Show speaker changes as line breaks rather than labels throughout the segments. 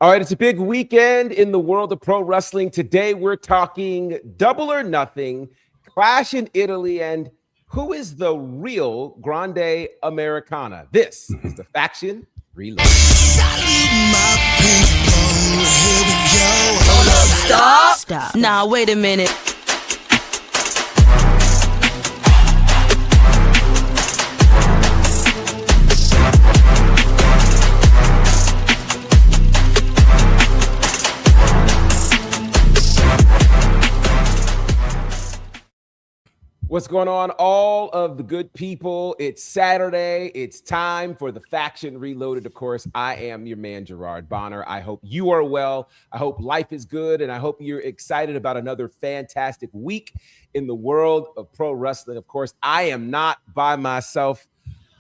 All right, it's a big weekend in the world of pro wrestling. Today we're talking Double or Nothing, Clash in Italy, and who is the real Grande Americana? This is the Faction Reload.
Stop. Nah, wait a minute.
What's going on, all of the good people? It's Saturday. It's time for the Faction Reloaded. Of course, I am your man, Gerard Bonner. I hope you are well. I hope life is good, and I hope you're excited about another fantastic week in the world of pro wrestling. Of course, I am not by myself.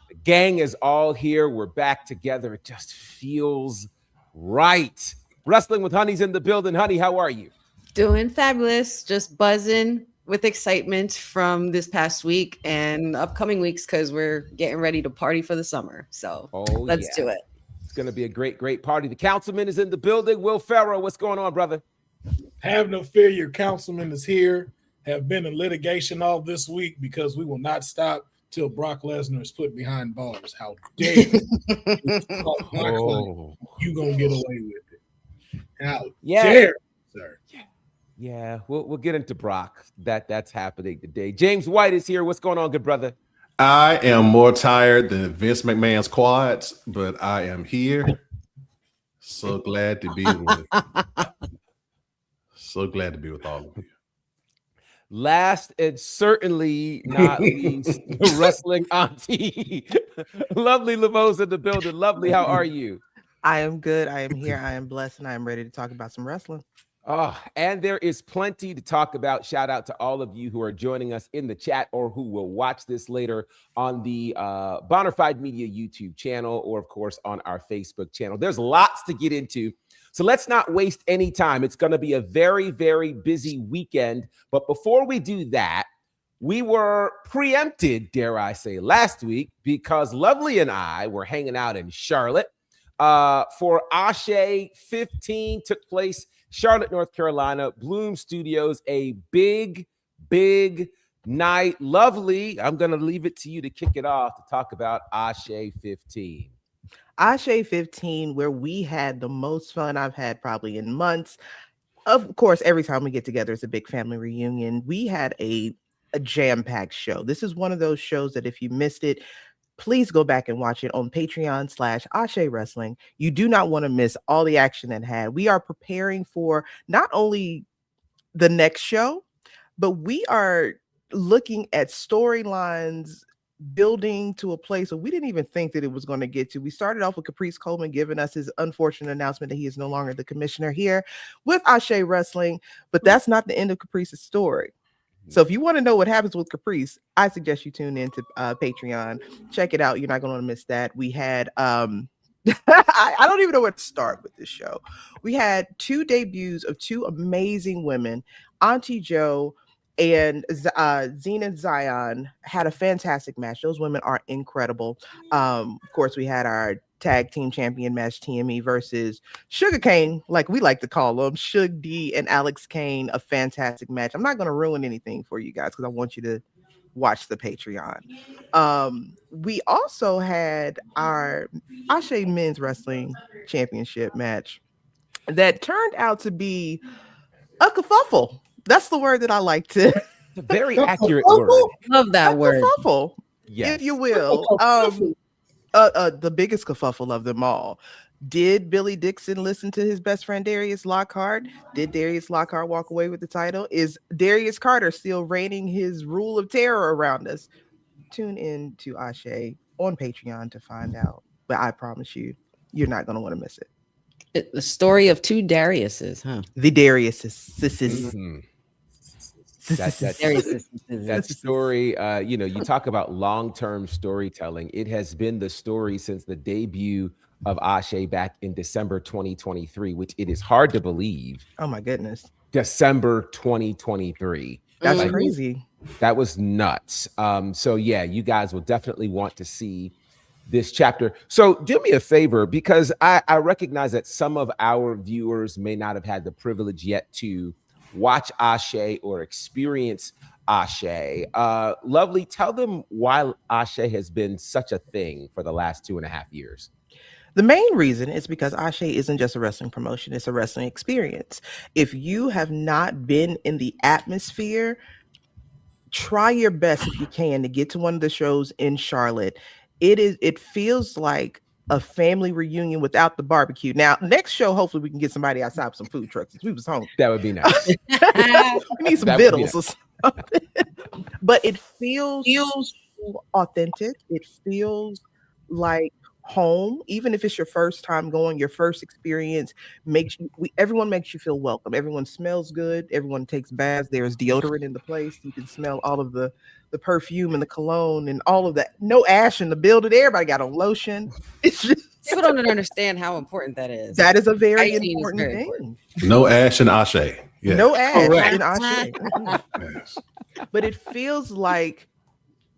The gang is all here. We're back together. It just feels right. Wrestling with Honey's in the building. Honey, how are you?
Doing fabulous. Just buzzing with excitement from this past week and upcoming weeks because we're getting ready to party for the summer. So let's do it.
It's going to be a great party. The councilman is in the building. Will Ferrell, what's going on, brother?
Have no fear. Your councilman is here. Have been in litigation all this week because we will not stop till Brock Lesnar is put behind bars. How dare you? You gonna get away with it? How dare, sir?
Yeah, we'll get into Brock. That's happening today. James White is here. What's going on, good brother?
I am more tired than Vince McMahon's quads, but I am here. So glad to be with all of you.
Last and certainly not least, the wrestling auntie, Lovely Lamo's in the building. Lovely, how are you?
I am good. I am here. I am blessed, and I am ready to talk about some wrestling.
Oh, and there is plenty to talk about. Shout out to all of you who are joining us in the chat or who will watch this later on the Bonnerfide Media YouTube channel or, of course, on our Facebook channel. There's lots to get into. So let's not waste any time. It's going to be a very, very busy weekend. But before we do that, we were preempted, dare I say, last week because Lovely and I were hanging out in Charlotte for Ashe 15 took place Charlotte, North Carolina, Bloom Studios, a big night. Lovely, I'm going to leave it to you to kick it off to talk about Ashe 15.
Ashe 15, where we had the most fun I've had probably in months. Of course, every time we get together, it's a big family reunion. We had a jam-packed show. This is one of those shows that if you missed it, please go back and watch it on Patreon/Ashe Wrestling. You do not want to miss all the action that had. We are preparing for not only the next show, but we are looking at storylines building to a place where we didn't even think that it was going to get to. We started off with Caprice Coleman giving us his unfortunate announcement that he is no longer the commissioner here with Ashe Wrestling, but that's not the end of Caprice's story. So if you want to know what happens with Caprice, I suggest you tune in to Patreon. Check it out. You're not going to want to miss that. We had, I don't even know where to start with this show. We had two debuts of two amazing women. Auntie Jo and Xena Zion had a fantastic match. Those women are incredible. Of course, we had our tag team champion match, TME versus Sugar Cane, like we like to call them, Suge D and Alex Kane, a fantastic match. I'm not going to ruin anything for you guys because I want you to watch the Patreon. We also had our Ashe Men's Wrestling Championship match that turned out to be a kerfuffle. That's the word that I like to.
It's a very accurate word.
Love that word.
Kerfuffle,
yes,
if you will. The biggest kerfuffle of them all. Did Billy Dixon listen to his best friend Darius Lockhart? Did Darius Lockhart walk away with the title? Is Darius Carter still reigning his rule of terror around us? Tune in to Ashe on Patreon to find out. But I promise you, you're not going to want to miss it.
The story of two Dariuses, huh?
The Dariuses.
Mm-hmm. That story, you talk about long-term storytelling. It has been the story since the debut of Ashe back in December 2023, which it is hard to believe.
Oh my goodness.
December 2023.
That's crazy.
That was nuts. So yeah, you guys will definitely want to see this chapter. So do me a favor, because I recognize that some of our viewers may not have had the privilege yet to watch Ashe or experience Ashe. Lovely, tell them why Ashe has been such a thing for the last 2.5 years.
The main reason is because Ashe isn't just a wrestling promotion, it's a wrestling experience. If you have not been in the atmosphere, try your best if you can to get to one of the shows in Charlotte. It feels like a family reunion without the barbecue. Now, next show, hopefully we can get somebody outside with some food trucks. We was home.
That would be nice.
We need some vittles or something. But it feels authentic. It feels like home, even if it's your first time going, your first experience everyone makes you feel welcome. Everyone smells good. Everyone takes baths. There's deodorant in the place. You can smell all of the perfume and the cologne and all of that. No ash in the building. Everybody got on lotion. It's just
people don't understand how important that is.
That is a very important thing.
Important. No ash in Ashe. Yeah.
No ash in Ashe. Yes. But it feels like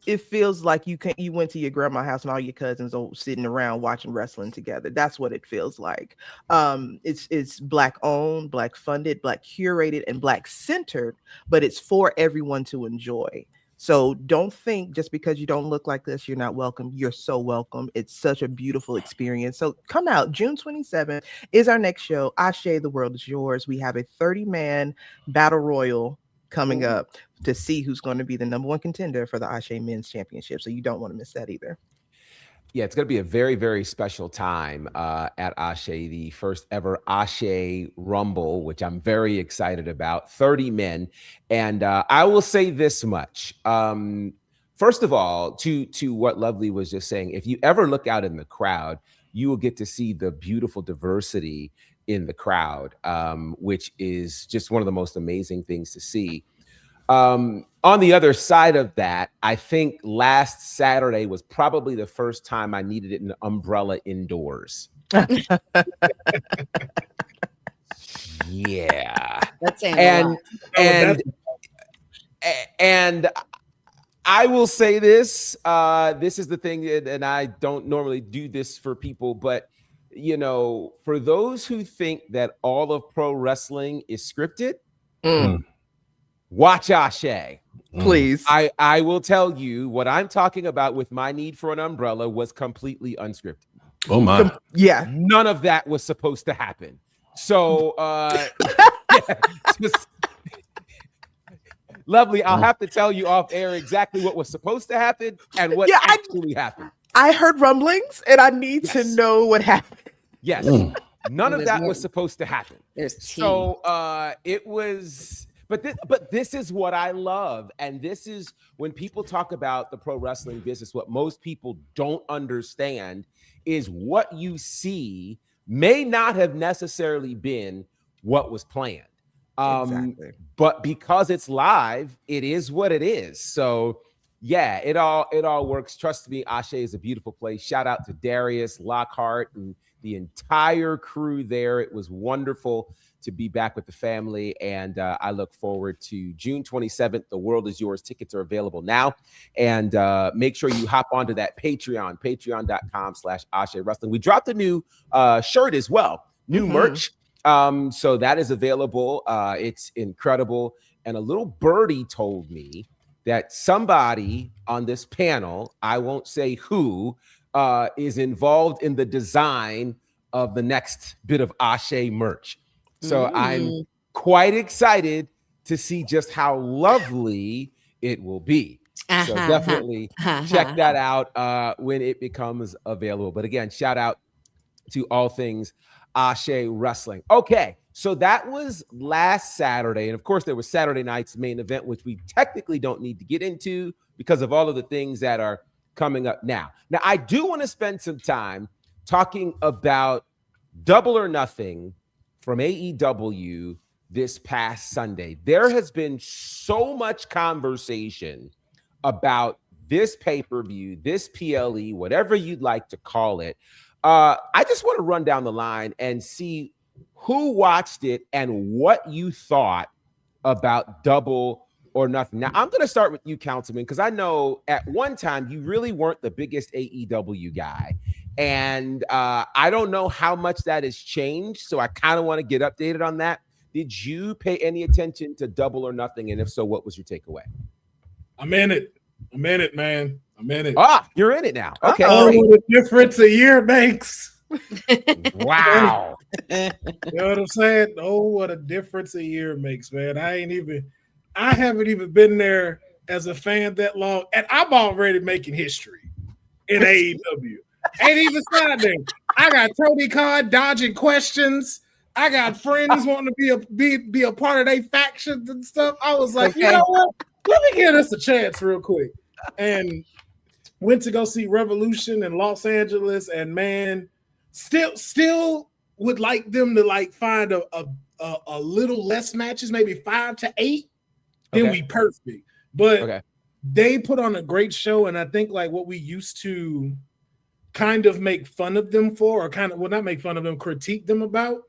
you went to your grandma's house and all your cousins are sitting around watching wrestling together. That's what it feels like. It's Black owned, Black funded, Black curated, and Black centered, but it's for everyone to enjoy. So don't think just because you don't look like this, you're not welcome. You're so welcome. It's such a beautiful experience. So come out. June 27th is our next show. Ashe, the world is yours. We have a 30-man battle royal coming up to see who's going to be the #1 contender for the Ashe Men's Championship. So you don't want to miss that either.
Yeah, it's going to be a very, very special time at Ashe, the first ever Ashe Rumble, which I'm very excited about. 30 men. And I will say this much. First of all, to what Lovely was just saying, if you ever look out in the crowd, you will get to see the beautiful diversity in the crowd, which is just one of the most amazing things to see. On the other side of that, I think last Saturday was probably the first time I needed an umbrella indoors. Yeah.
That's saying
and I will say this, this is the thing, and I don't normally do this for people, but you know, for those who think that all of pro wrestling is scripted, watch Ashe.
Please.
I will tell you what I'm talking about with my need for an umbrella was completely unscripted.
Oh my.
Yeah.
None of that was supposed to happen. So Lovely, I'll have to tell you off air exactly what was supposed to happen and what actually happened.
I heard rumblings and I need to know what happened.
Yes. None of that was supposed to happen. So it was, but this is what I love. And this is when people talk about the pro wrestling business, what most people don't understand is what you see may not have necessarily been what was planned. Exactly. But because it's live, it is what it is. So yeah, it all works. Trust me, Ashe is a beautiful place. Shout out to Darius, Lockhart, and the entire crew there. It was wonderful to be back with the family, and I look forward to June 27th. The world is yours. Tickets are available now, and make sure you hop onto that Patreon, patreon.com/Ashe Wrestling. We dropped a new shirt as well, new merch. So that is available. It's incredible. And a little birdie told me that somebody on this panel, I won't say who, is involved in the design of the next bit of Ashe merch. So I'm quite excited to see just how lovely it will be. So definitely check that out when it becomes available. But again, shout out to all things Ashe Wrestling. Okay, so that was last Saturday. And of course, there was Saturday night's main event, which we technically don't need to get into because of all of the things that are coming up now. Now, I do want to spend some time talking about Double or Nothing from AEW this past Sunday. There has been so much conversation about this pay-per-view, this PLE, whatever you'd like to call it. I just want to run down the line and see who watched it and what you thought about Double or nothing. Now, I'm going to start with you, Councilman, because I know at one time you really weren't the biggest AEW guy. And I don't know how much that has changed. So I kind of want to get updated on that. Did you pay any attention to Double or Nothing? And if so, what was your takeaway?
I'm in it, man. I'm in it.
Ah, you're in it now. Okay.
Oh, what a difference a year makes.
Wow.
You know what I'm saying? Oh, what a difference a year makes, man. I haven't even been there as a fan that long, and I'm already making history in AEW. Ain't even started there. I got Tony Khan dodging questions. I got friends wanting to be a part of their factions and stuff. I was like, You know what? Let me give this a chance real quick. And went to go see Revolution in Los Angeles, and man, still would like them to like find a little less matches, maybe 5 to 8. Then we perfect. But they put on a great show, and I think like what we used to kind of make fun of them for, or not make fun of them, critique them about,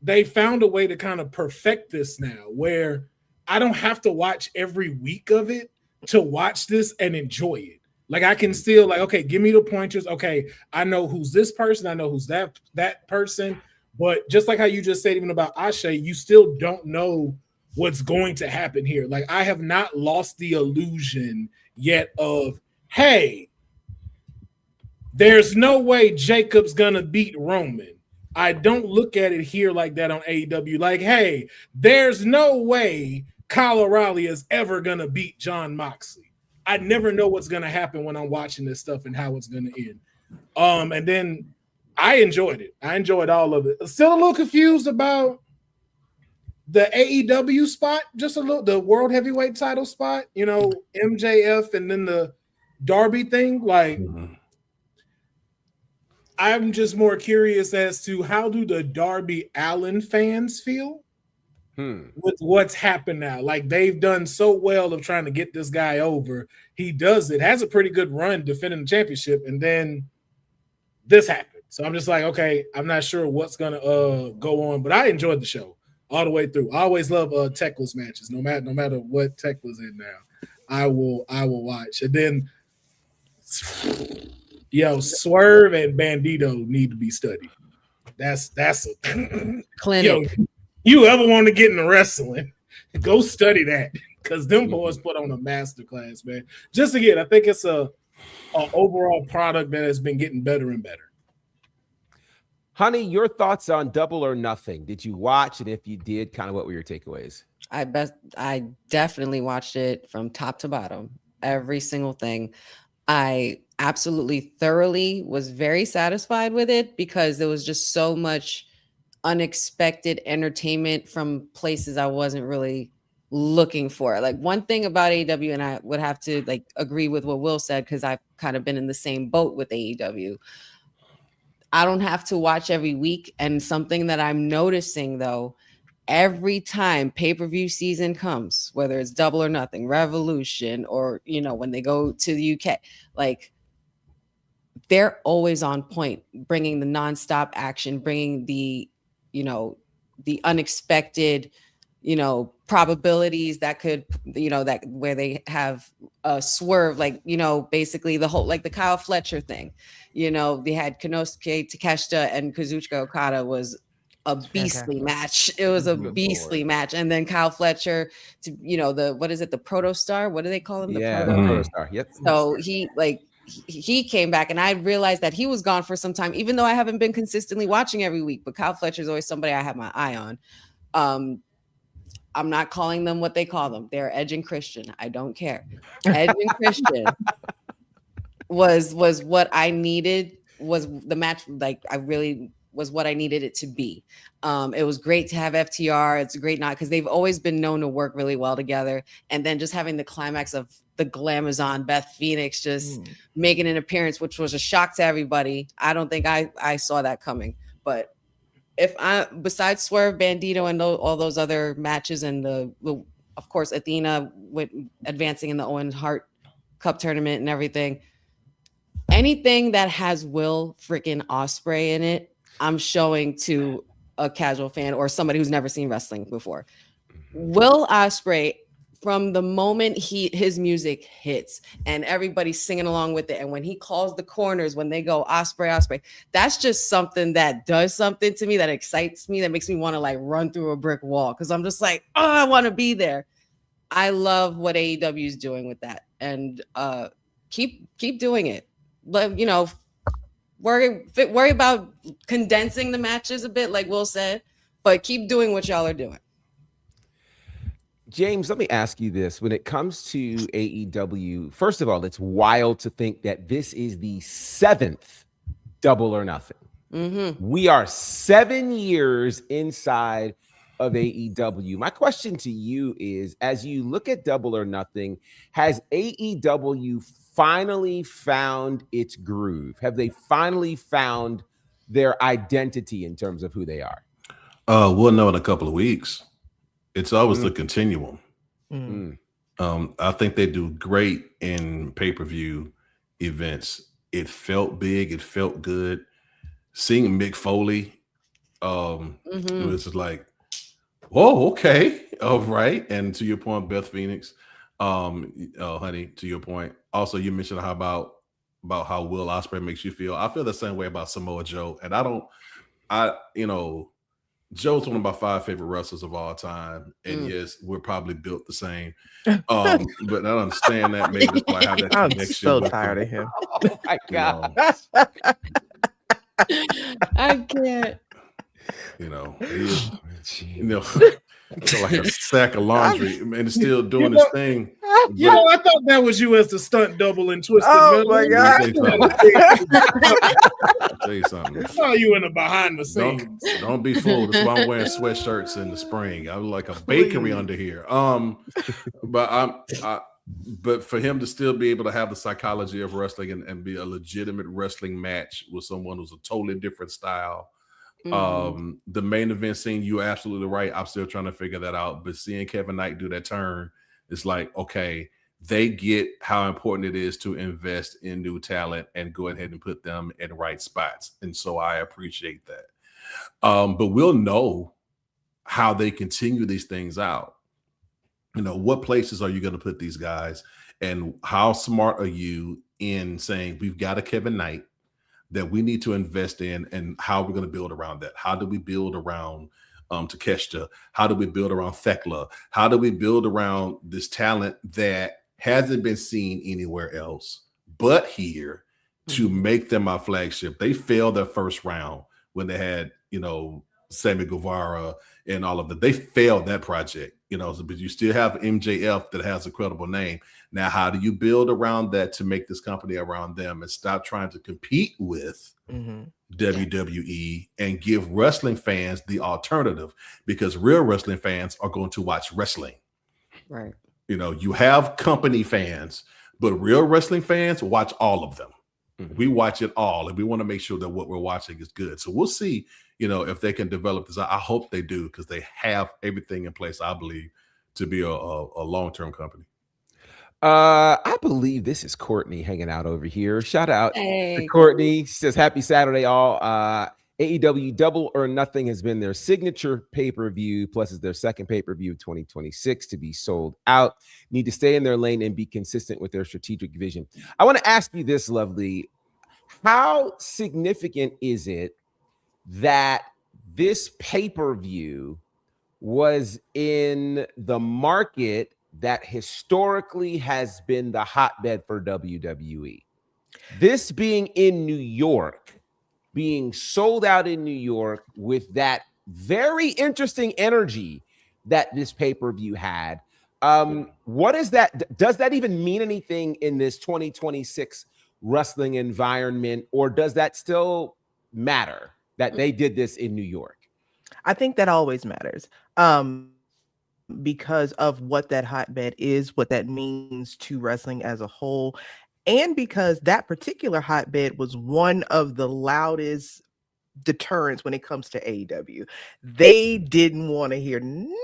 they found a way to kind of perfect this now, where I don't have to watch every week of it to watch this and enjoy it. Like I can still like, okay, give me the pointers. Okay, I know who's this person. I know who's that person. But just like how you just said, even about Ashe, you still don't know what's going to happen here. Like I have not lost the illusion yet of, hey, there's no way Jacob's gonna beat Roman. I don't look at it here like that on AEW. Like, hey, there's no way Kyle O'Reilly is ever gonna beat John Moxley. I never know what's going to happen when I'm watching this stuff and how it's going to end. And then I enjoyed it. I enjoyed all of it. Still a little confused about the AEW spot, just a little, the world heavyweight title spot, you know, MJF and then the Darby thing. Like, I'm just more curious as to how do the Darby Allin fans feel with what's happened now. Like they've done so well of trying to get this guy over. He does it, has a pretty good run defending the championship, and then this happened. So I'm just like, okay, I'm not sure what's gonna go on, but I enjoyed the show all the way through. I always love techless matches, no matter what Tekla's in now. I will watch. And then Swerve and Bandito need to be studied. That's a
clinic.
You ever want to get into wrestling, go study that, because them boys put on a masterclass, man. Just again, I think it's a overall product that has been getting better and better.
Honey, your thoughts on Double or Nothing? Did you watch? And if you did, kind of what were your takeaways?
I definitely watched it from top to bottom, every single thing. I absolutely thoroughly was very satisfied with it because there was just so much unexpected entertainment from places I wasn't really looking for. Like one thing about AEW, and I would have to like agree with what Will said because I've kind of been in the same boat with AEW. I don't have to watch every week. And something that I'm noticing though, every time pay-per-view season comes, whether it's Double or Nothing, Revolution, or when they go to the UK, like they're always on point, bringing the nonstop action, bringing the unexpected, probabilities that could, that where they have a swerve, like, basically the whole, like the Kyle Fletcher thing, they had Konosuke Takeshita and Kazuchika Okada was a beastly match. It was a beastly match. And then Kyle Fletcher to, the Proto Star, what do they call him?
The Proto Star. Yep.
So he came back, and I realized that he was gone for some time, even though I haven't been consistently watching every week. But Kyle Fletcher is always somebody I have my eye on. I'm not calling them what they call them. They're Edge and Christian. I don't care. Edge and Christian was what I needed. Was the match, like I really was what I needed it to be. It was great to have FTR. It's a great night because they've always been known to work really well together. And then just having the climax of the Glamazon, Beth Phoenix just making an appearance, which was a shock to everybody. I don't think I saw that coming. But besides Swerve, Bandito, and all those other matches, and the of course Athena with advancing in the Owen Hart Cup tournament and everything, anything that has Will freaking Ospreay in it, I'm showing to a casual fan or somebody who's never seen wrestling before. Will Ospreay, from the moment his music hits and everybody's singing along with it, and when he calls the corners, when they go Osprey, that's just something that does something to me, that excites me, that makes me want to like run through a brick wall, because I'm just like, oh, I want to be there. I love what AEW is doing with that, and keep doing it. But worry about condensing the matches a bit, like Will said, but keep doing what y'all are doing.
James, let me ask you this. When it comes to AEW, first of all, it's wild to think that this is the 7th Double or Nothing.
Mm-hmm.
We are 7 years inside of AEW. My question to you is, as you look at Double or Nothing, has AEW finally found its groove? Have they finally found their identity in terms of who they are?
We'll know in a couple of weeks. It's always the continuum. I think they do great in pay-per-view events. It felt big. It felt good. Seeing Mick Foley, it was just like, whoa, okay, all right. And to your point, Beth Phoenix, honey, to your point. Also, you mentioned how about how Will Ospreay makes you feel. I feel the same way about Samoa Joe, and Joe's one of my 5 favorite wrestlers of all time, and yes, we're probably built the same. But I understand that maybe that's why I have that
I'm
connection.
so tired of him.
Oh my God.
I can't.
Feel like a sack of laundry, and it's still doing his thing.
I thought that was you as the stunt double in Twisted Metal.
My God.
I'll tell you something.
I saw you in the behind the scenes.
Don't be fooled. That's why I'm wearing sweatshirts in the spring. I look like a bakery under here. But for him to still be able to have the psychology of wrestling and be a legitimate wrestling match with someone who's a totally different style. The main event scene, you're absolutely right. I'm still trying to figure that out. But seeing Kevin Knight do that turn, it's like, okay, they get how important it is to invest in new talent and go ahead and put them in right spots. And so I appreciate that. But we'll know how they continue these things out. What places are you going to put these guys, and how smart are you in saying we've got a Kevin Knight that we need to invest in, and how we're going to build around that? How do we build around Takeshita? How do we build around Thekla? How do we build around this talent that hasn't been seen anywhere else but here to make them our flagship? They failed their first round when they had, Sammy Guevara and all of that. They failed that project, but you still have MJF that has a credible name. Now, how do you build around that to make this company around them and stop trying to compete with WWE and give wrestling fans the alternative? Because real wrestling fans are going to watch wrestling.
Right.
You have company fans, but real wrestling fans watch all of them. We watch it all, and we want to make sure that what we're watching is good. So we'll see, if they can develop this. I hope they do, because they have everything in place, I believe, to be a long-term company.
I believe this is Courtney hanging out over here. Shout out to Courtney. She says, happy Saturday, all. AEW Double or Nothing has been their signature pay-per-view, plus is their second pay-per-view of 2026 to be sold out. Need to stay in their lane and be consistent with their strategic vision. I want to ask you this, Lovely. How significant is it that this pay-per-view was in the market that historically has been the hotbed for WWE? This being in New York, being sold out in New York with that very interesting energy that this pay-per-view had. What is that? Does that even mean anything in this 2026 wrestling environment, or does that still matter that they did this in New York?
I think that always matters. Because of what that hotbed is, what that means to wrestling as a whole, and because that particular hotbed was one of the loudest deterrents when it comes to AEW. They didn't want to hear nothing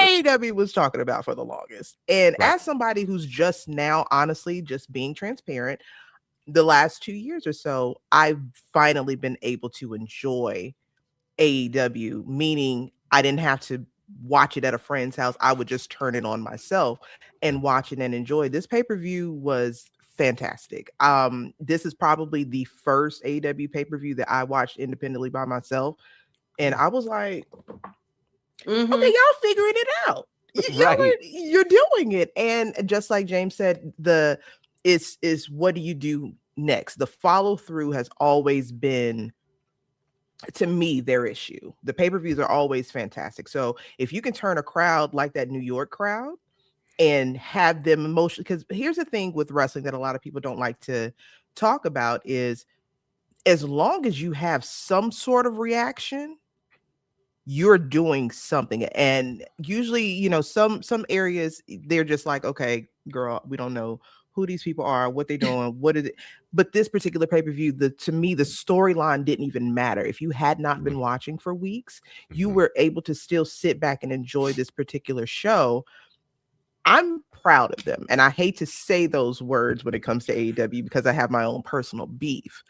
AEW was talking about for the longest. And as somebody who's just now, honestly, just being transparent, the last 2 years or so, I've finally been able to enjoy AEW, meaning I didn't have to watch it at a friend's house. I would just turn it on myself and watch it and enjoy. This pay-per-view was fantastic. This is probably the first AEW pay-per-view that I watched independently by myself. And I was like, okay, y'all figuring it out. You're doing it. And just like James said, is what do you do next? The follow-through has always been, to me, their issue. The pay-per-views are always fantastic. So if you can turn a crowd like that New York crowd and have them emotional, because here's the thing with wrestling that a lot of people don't like to talk about is, as long as you have some sort of reaction, you're doing something. And usually, you know, some areas they're just like, okay, girl, we don't know who these people are, what they're doing, what is it. But this particular pay-per-view, to me, the storyline didn't even matter. If you had not been watching for weeks, you were able to still sit back and enjoy this particular show. I'm proud of them. And I hate to say those words when it comes to AEW because I have my own personal beef.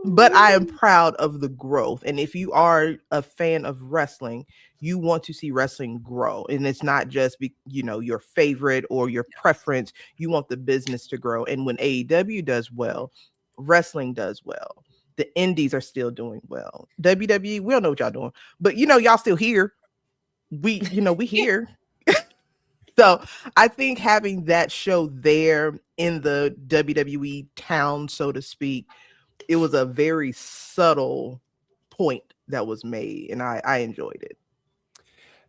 But I am proud of the growth. And if you are a fan of wrestling, you want to see wrestling grow. And it's not just your favorite or your preference. You want the business to grow. And when AEW does well, wrestling does well. The indies are still doing well. WWE, we don't know what y'all doing, but y'all still here. We here. So I think having that show there in the WWE town, so to speak, it was a very subtle point that was made, and I enjoyed it.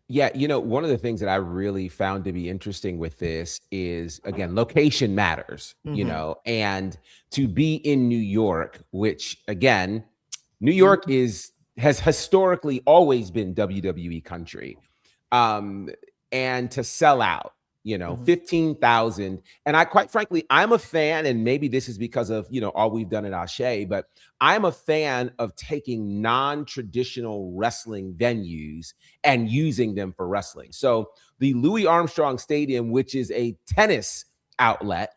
Yeah, one of the things that I really found to be interesting with this is, again, location matters, and to be in New York, which, again, New York has historically always been WWE country, and to sell out, 15,000. And I, quite frankly, I'm a fan, and maybe this is because of, all we've done at Ashe, but I'm a fan of taking non-traditional wrestling venues and using them for wrestling. So the Louis Armstrong Stadium, which is a tennis outlet,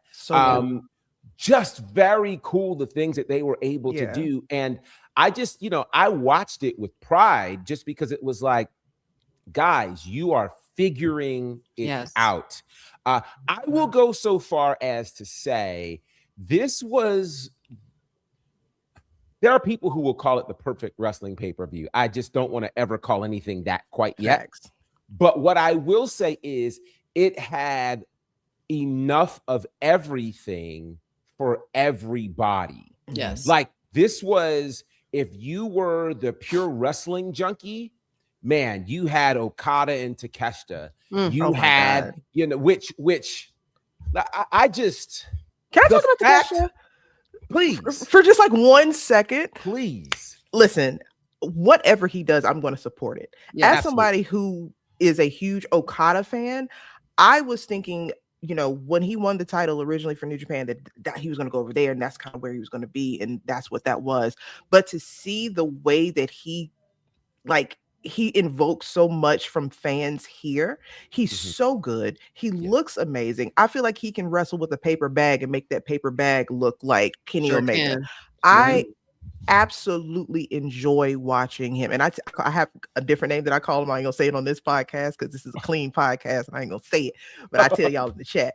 just very cool, the things that they were able to do. And I just, I watched it with pride just because it was like, guys, you are figuring it out. I will go so far as to say there are people who will call it the perfect wrestling pay-per-view. I just don't want to ever call anything that quite yet. But what I will say is it had enough of everything for everybody.
Yes.
Like, this was, if you were the pure wrestling junkie, man, you had Okada and Takeshita. You had, which I just.
Can I talk about Takeshita?
Please.
For just like 1 second.
Please.
Listen, whatever he does, I'm going to support it.
Yeah,
As somebody who is a huge Okada fan, I was thinking, when he won the title originally for New Japan, that he was going to go over there and that's kind of where he was going to be. And that's what that was. But to see the way that he invokes so much from fans here. He's so good. He looks amazing. I feel like he can wrestle with a paper bag and make that paper bag look like Kenny Omega. I absolutely enjoy watching him. And I have a different name that I call him. I ain't gonna say it on this podcast because this is a clean podcast and I ain't gonna say it, but I tell y'all in the chat.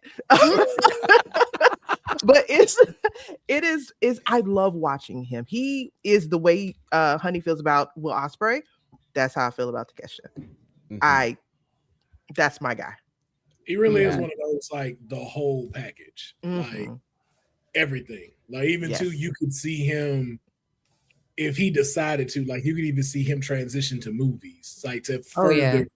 But it is I love watching him. He is the way Honey feels about Will Ospreay. That's how I feel about Takeshita. That's my guy.
He really is one of those, like, the whole package, like everything. Like, even too, you could see him if he decided to. Like, you could even see him transition to movies, like to further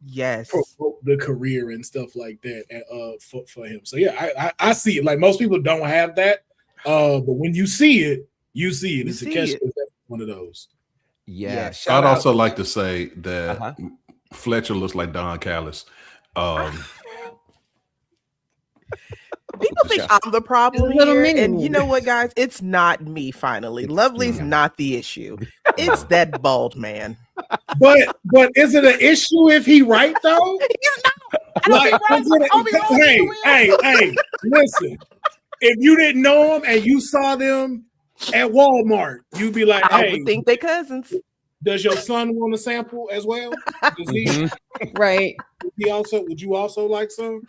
promote the career and stuff like that for him. So yeah, I see it. Like, most people don't have that, but when you see it, you see it. And Takeshita is one of those.
Yeah.
I'd also like to say that Fletcher looks like Don Callis.
People think I'm the problem here, and you know what, guys? It's not me. Finally, Lovely's not the issue. It's that bald man.
But is it an issue if he right though?
He's not.
Like, hey, listen. If you didn't know him and you saw them at Walmart, you'd be like,
I would think they cousins.
Does your son want to sample as well? Does he?
Mhm.
Right.
Would you also like some?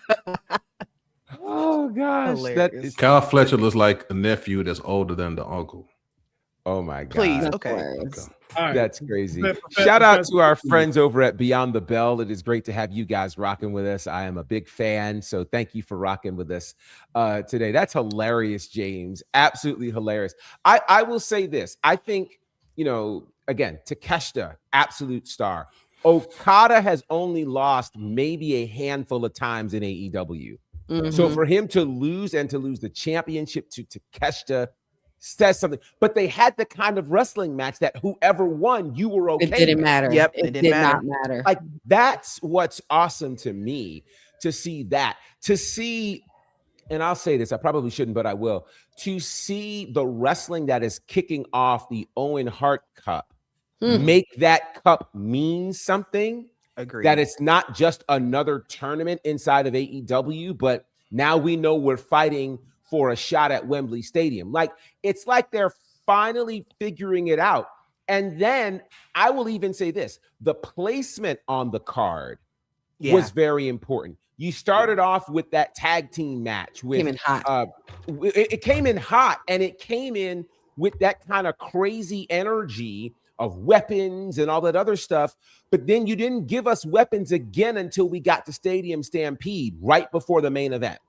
Oh gosh, that
Hilarious.
is.
Kyle Fletcher looks like a nephew that's older than the uncle.
Oh my
Please.
god.
That's
Okay.
hilarious.
All right.
That's crazy.
Professor-
Shout out
Professor-
to our friends over at Beyond the Bell. It is great to have you guys rocking with us. I am a big fan, so thank you for rocking with us today. That's hilarious, James. Absolutely hilarious. I will say this. I think, again, Takeshita, absolute star. Okada has only lost maybe a handful of times in AEW. So
Mhm.
for him to lose and to lose the championship to Takeshita says something. But they had the kind of wrestling match that whoever won, you were okay
It didn't
with.
matter.
Yep,
It
it didn't
did
matter.
not matter.
Like, that's what's awesome to me, to see that. To see, and I'll say this, I probably shouldn't, but I will, to see the wrestling that is kicking off the Owen Hart Cup, make that cup mean something.
Agreed.
That it's not just another tournament inside of AEW, but now we know we're fighting for a shot at Wembley Stadium. Like, it's like they're finally figuring it out. And then I will even say this, the placement on the card was very important. You started off with that tag team match with
Came in hot.
It came in hot, and it came in with that kind of crazy energy of weapons and all that other stuff. But then you didn't give us weapons again until we got to Stadium Stampede right before the main event.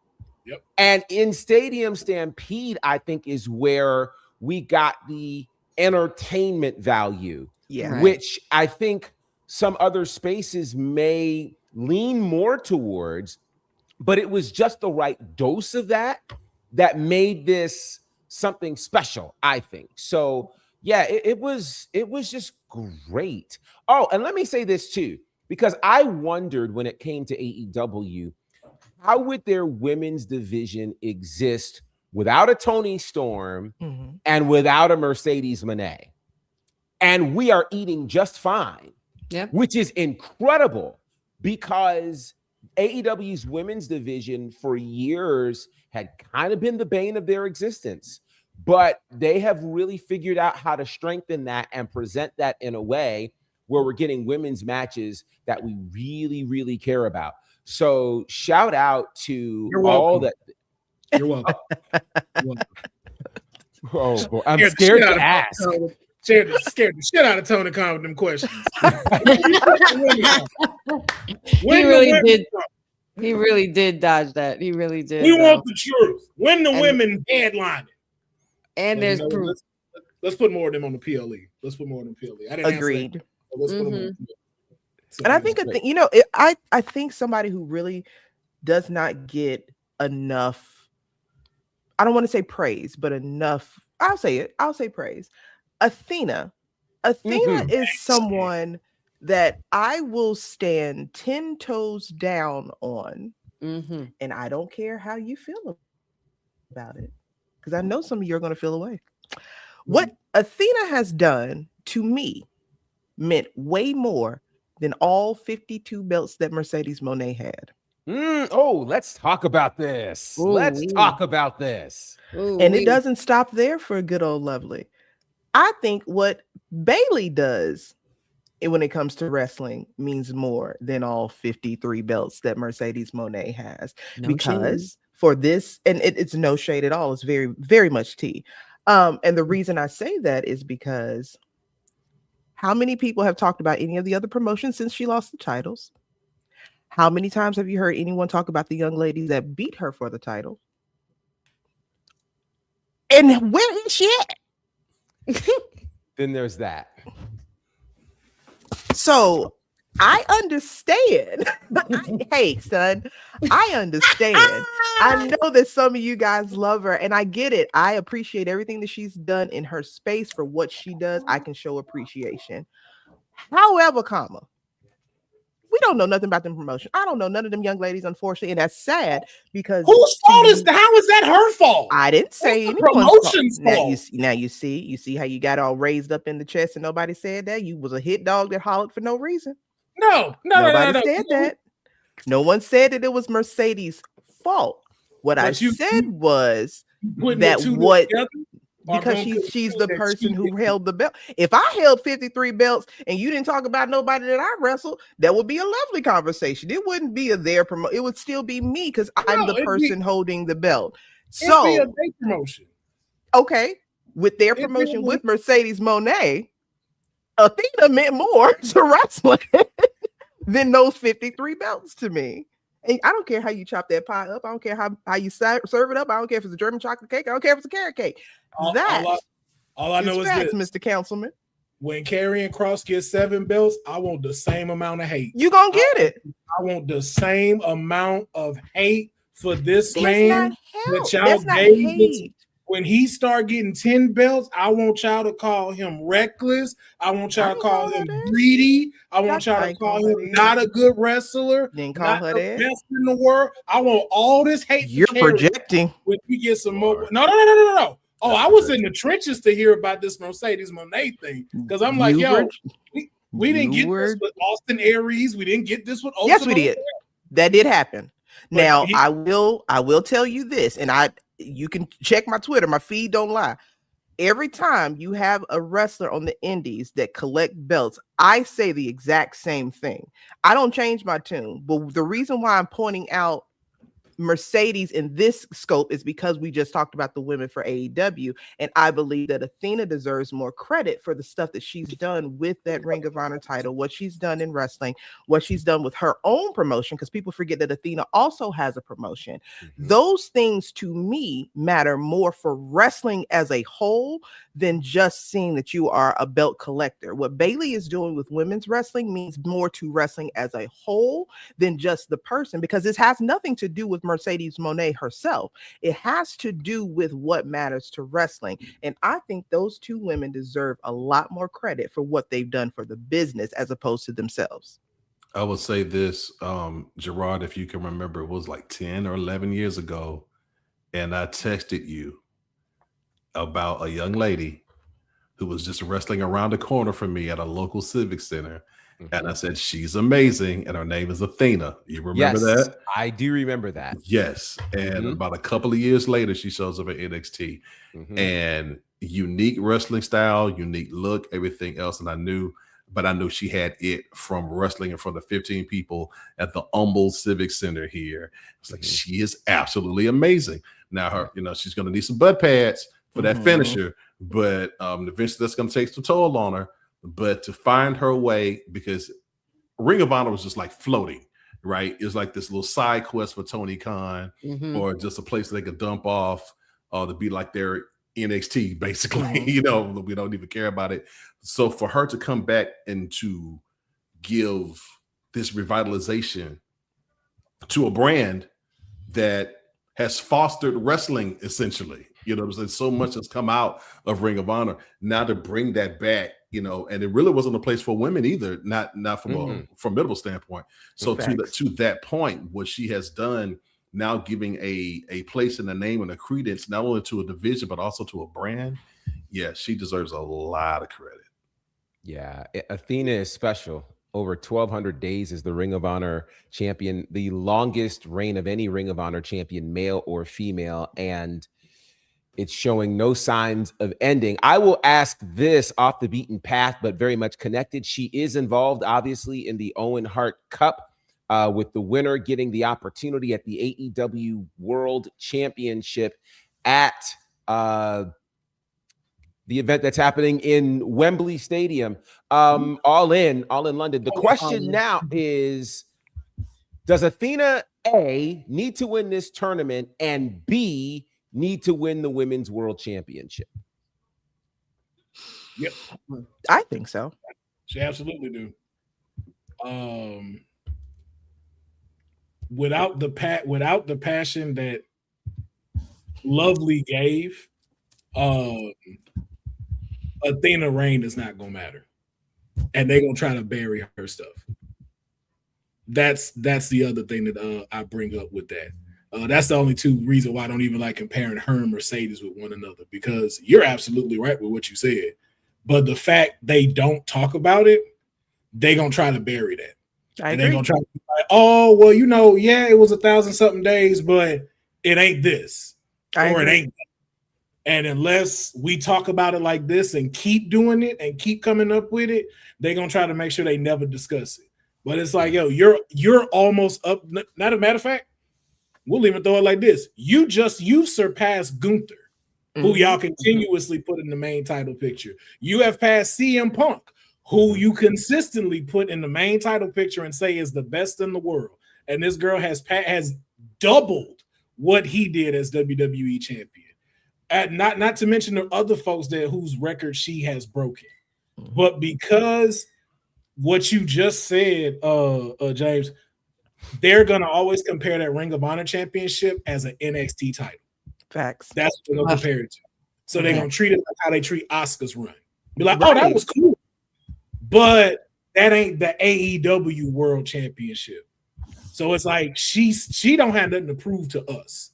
Yep.
And in Stadium Stampede, I think, is where we got the entertainment value,
Yeah.
which I think some other spaces may lean more towards, but it was just the right dose of that made this something special, I think. So yeah, it was just great. Oh, and let me say this too, because I wondered when it came to AEW, how would their women's division exist without a Toni Storm
Mhm.
and without a Mercedes Moné? And we are eating just fine,
Yep.
which is incredible, because AEW's women's division for years had kind of been the bane of their existence. But they have really figured out how to strengthen that and present that in a way where we're getting women's matches that we really, really care about. So shout out to
You're
all
welcome.
that.
You're welcome.
Oh, boy. I'm
Scared the
scared
shit
to
out of
ask.
Tony. Scared the shit out of Tony Khan with them questions.
He really did dodge that. He really did.
We
though.
want the truth. When the
And-
women headlining.
And there's proof.
Let's put more of them on the PLE. Let's put more of them PLE. I didn't
Agreed.
answer that, but let's put them on the PLE.
And I think I think somebody who really does not get enough, I don't want to say praise, but enough, I'll say it. I'll say praise. Athena is someone that I will stand 10 toes down on.
Mm-hmm.
And I don't care how you feel about it, because I know some of you are going to feel away. What Athena has done to me meant way more than all 52 belts that Mercedes Moné had.
Let's talk about this. Let's talk about this.
And it doesn't stop there for good old lovely. I think what Bailey does when it comes to wrestling means more than all 53 belts that Mercedes Moné has.
No
because
shade.
for this, and it's no shade at all, it's very, very much tea. And the reason I say that is because how many people have talked about any of the other promotions since she lost the titles? How many times have you heard anyone talk about the young lady that beat her for the title? And where is she at?
Then there's that.
So I understand. Hey, son, I understand. I know that some of you guys love her, and I get it. I appreciate everything that she's done in her space for what she does. I can show appreciation. However, we don't know nothing about them promotion. I don't know none of them young ladies, unfortunately, and that's sad because
whose fault is that? How is that her fault?
I didn't say
It's the
anyone's
promotion's
fault.
fault.
Now you see how you got all raised up in the chest and nobody said that? You was a hit dog that hollered for no reason. Nobody said that. No one said that it was Mercedes' fault. What I said was that because she's the person who held the belt. If I held 53 belts and you didn't talk about nobody that I wrestled, that would be a lovely conversation. It wouldn't be their promotion. It would still be me because I'm the person holding the belt. So
it'd be a promotion.
Okay, with their promotion with Mercedes Moné, Athena meant more to wrestling than those 53 belts to me. And I don't care how you chop that pie up. I don't care how you serve it up. I don't care if it's a German chocolate cake. I don't care if it's a carrot cake. All I know is facts, this, Mr. Councilman.
When Karrion Kross gets 7 belts, I want the same amount of hate.
You gonna get it.
I want the same amount of hate for this man that y'all gave. When he start getting 10 belts, I want y'all to call him reckless. I want y'all to call him greedy. I want y'all to call him not a good wrestler.
Didn't call her that.
Best in the world. I want all this hate.
You're projecting.
When he gets some more. No. Oh, I was in the trenches to hear about this Mercedes Moné thing because I'm like, we didn't get this with Austin Aries. We didn't get this with Ultimate.
Yes, we did. That did happen. But now I will tell you this, and you can check my Twitter. My feed don't lie. Every time you have a wrestler on the indies that collect belts, I say the exact same thing. I don't change my tune, but the reason why I'm pointing out Mercedes in this scope is because we just talked about the women for AEW, and I believe that Athena deserves more credit for the stuff that she's done with that Ring of Honor title, what she's done in wrestling, what she's done with her own promotion, because people forget that Athena also has a promotion. Those things to me matter more for wrestling as a whole than just seeing that you are a belt collector. What Bayley is doing with women's wrestling means more to wrestling as a whole than just the person, because this has nothing to do with Mercedes Moné herself. It has to do with what matters to wrestling. And I think those two women deserve a lot more credit for what they've done for the business as opposed to themselves.
I would say this, Gerard, if you can remember, it was like 10 or 11 years ago, and I texted you about a young lady who was just wrestling around the corner from me at a local civic center. And I said, she's amazing. And her name is Athena. You remember that?
I do remember that.
Yes. And about a couple of years later, she shows up at NXT. And unique wrestling style, unique look, everything else. And I knew she had it from wrestling in front of 15 people at the Humble Civic Center here. It's like, she is absolutely amazing. Now, her, she's going to need some butt pads for that finisher, but eventually that's going to take some toll on her. But to find her way, because Ring of Honor was just like floating, right? It was like this little side quest for Tony Khan, or just a place they could dump off to be like their NXT, basically. We don't even care about it. So for her to come back and to give this revitalization to a brand that has fostered wrestling, essentially, so much has come out of Ring of Honor. Now to bring that back, and it really wasn't a place for women either, not from a formidable standpoint. So to that point, what she has done now, giving a place and a name and a credence, not only to a division, but also to a brand. Yeah, she deserves a lot of credit.
Yeah, Athena is special. Over 1,200 days as the Ring of Honor champion, the longest reign of any Ring of Honor champion, male or female, and it's showing no signs of ending. I will ask this off the beaten path, but very much connected. She is involved, obviously, in the Owen Hart Cup, with the winner getting the opportunity at the AEW World Championship at the event that's happening in Wembley Stadium, all in London. The question now is, does Athena, A, need to win this tournament, and B, need to win the Women's World Championship?
Yep.
I think so.
She absolutely do. Without the passion that Lovely gave, Athena reign is not gonna matter, and they're gonna try to bury her stuff. That's the other thing that I bring up with that. That's the only two reasons why I don't even like comparing her and Mercedes with one another, because you're absolutely right with what you said. But the fact they don't talk about it, they're going to try to bury that. And they're going to try to be like, oh, well, it was 1,000 something days, but it ain't this. It ain't that. And unless we talk about it like this and keep doing it and keep coming up with it, they're gonna try to make sure they never discuss it. But it's like, yo, you're almost up. Not a matter of fact, we'll even throw it like this: you surpassed Gunther, who y'all continuously put in the main title picture. You have passed CM Punk, who you consistently put in the main title picture and say is the best in the world. And this girl has doubled what he did as WWE champion. Not to mention the other folks there whose record she has broken. But because what you just said, James, they're gonna always compare that Ring of Honor championship as an NXT title.
Facts.
That's what they're gonna compare it to. So they're gonna treat it like how they treat Oscar's run. Be like, oh, that was cool. But that ain't the AEW World Championship. So it's like she don't have nothing to prove to us.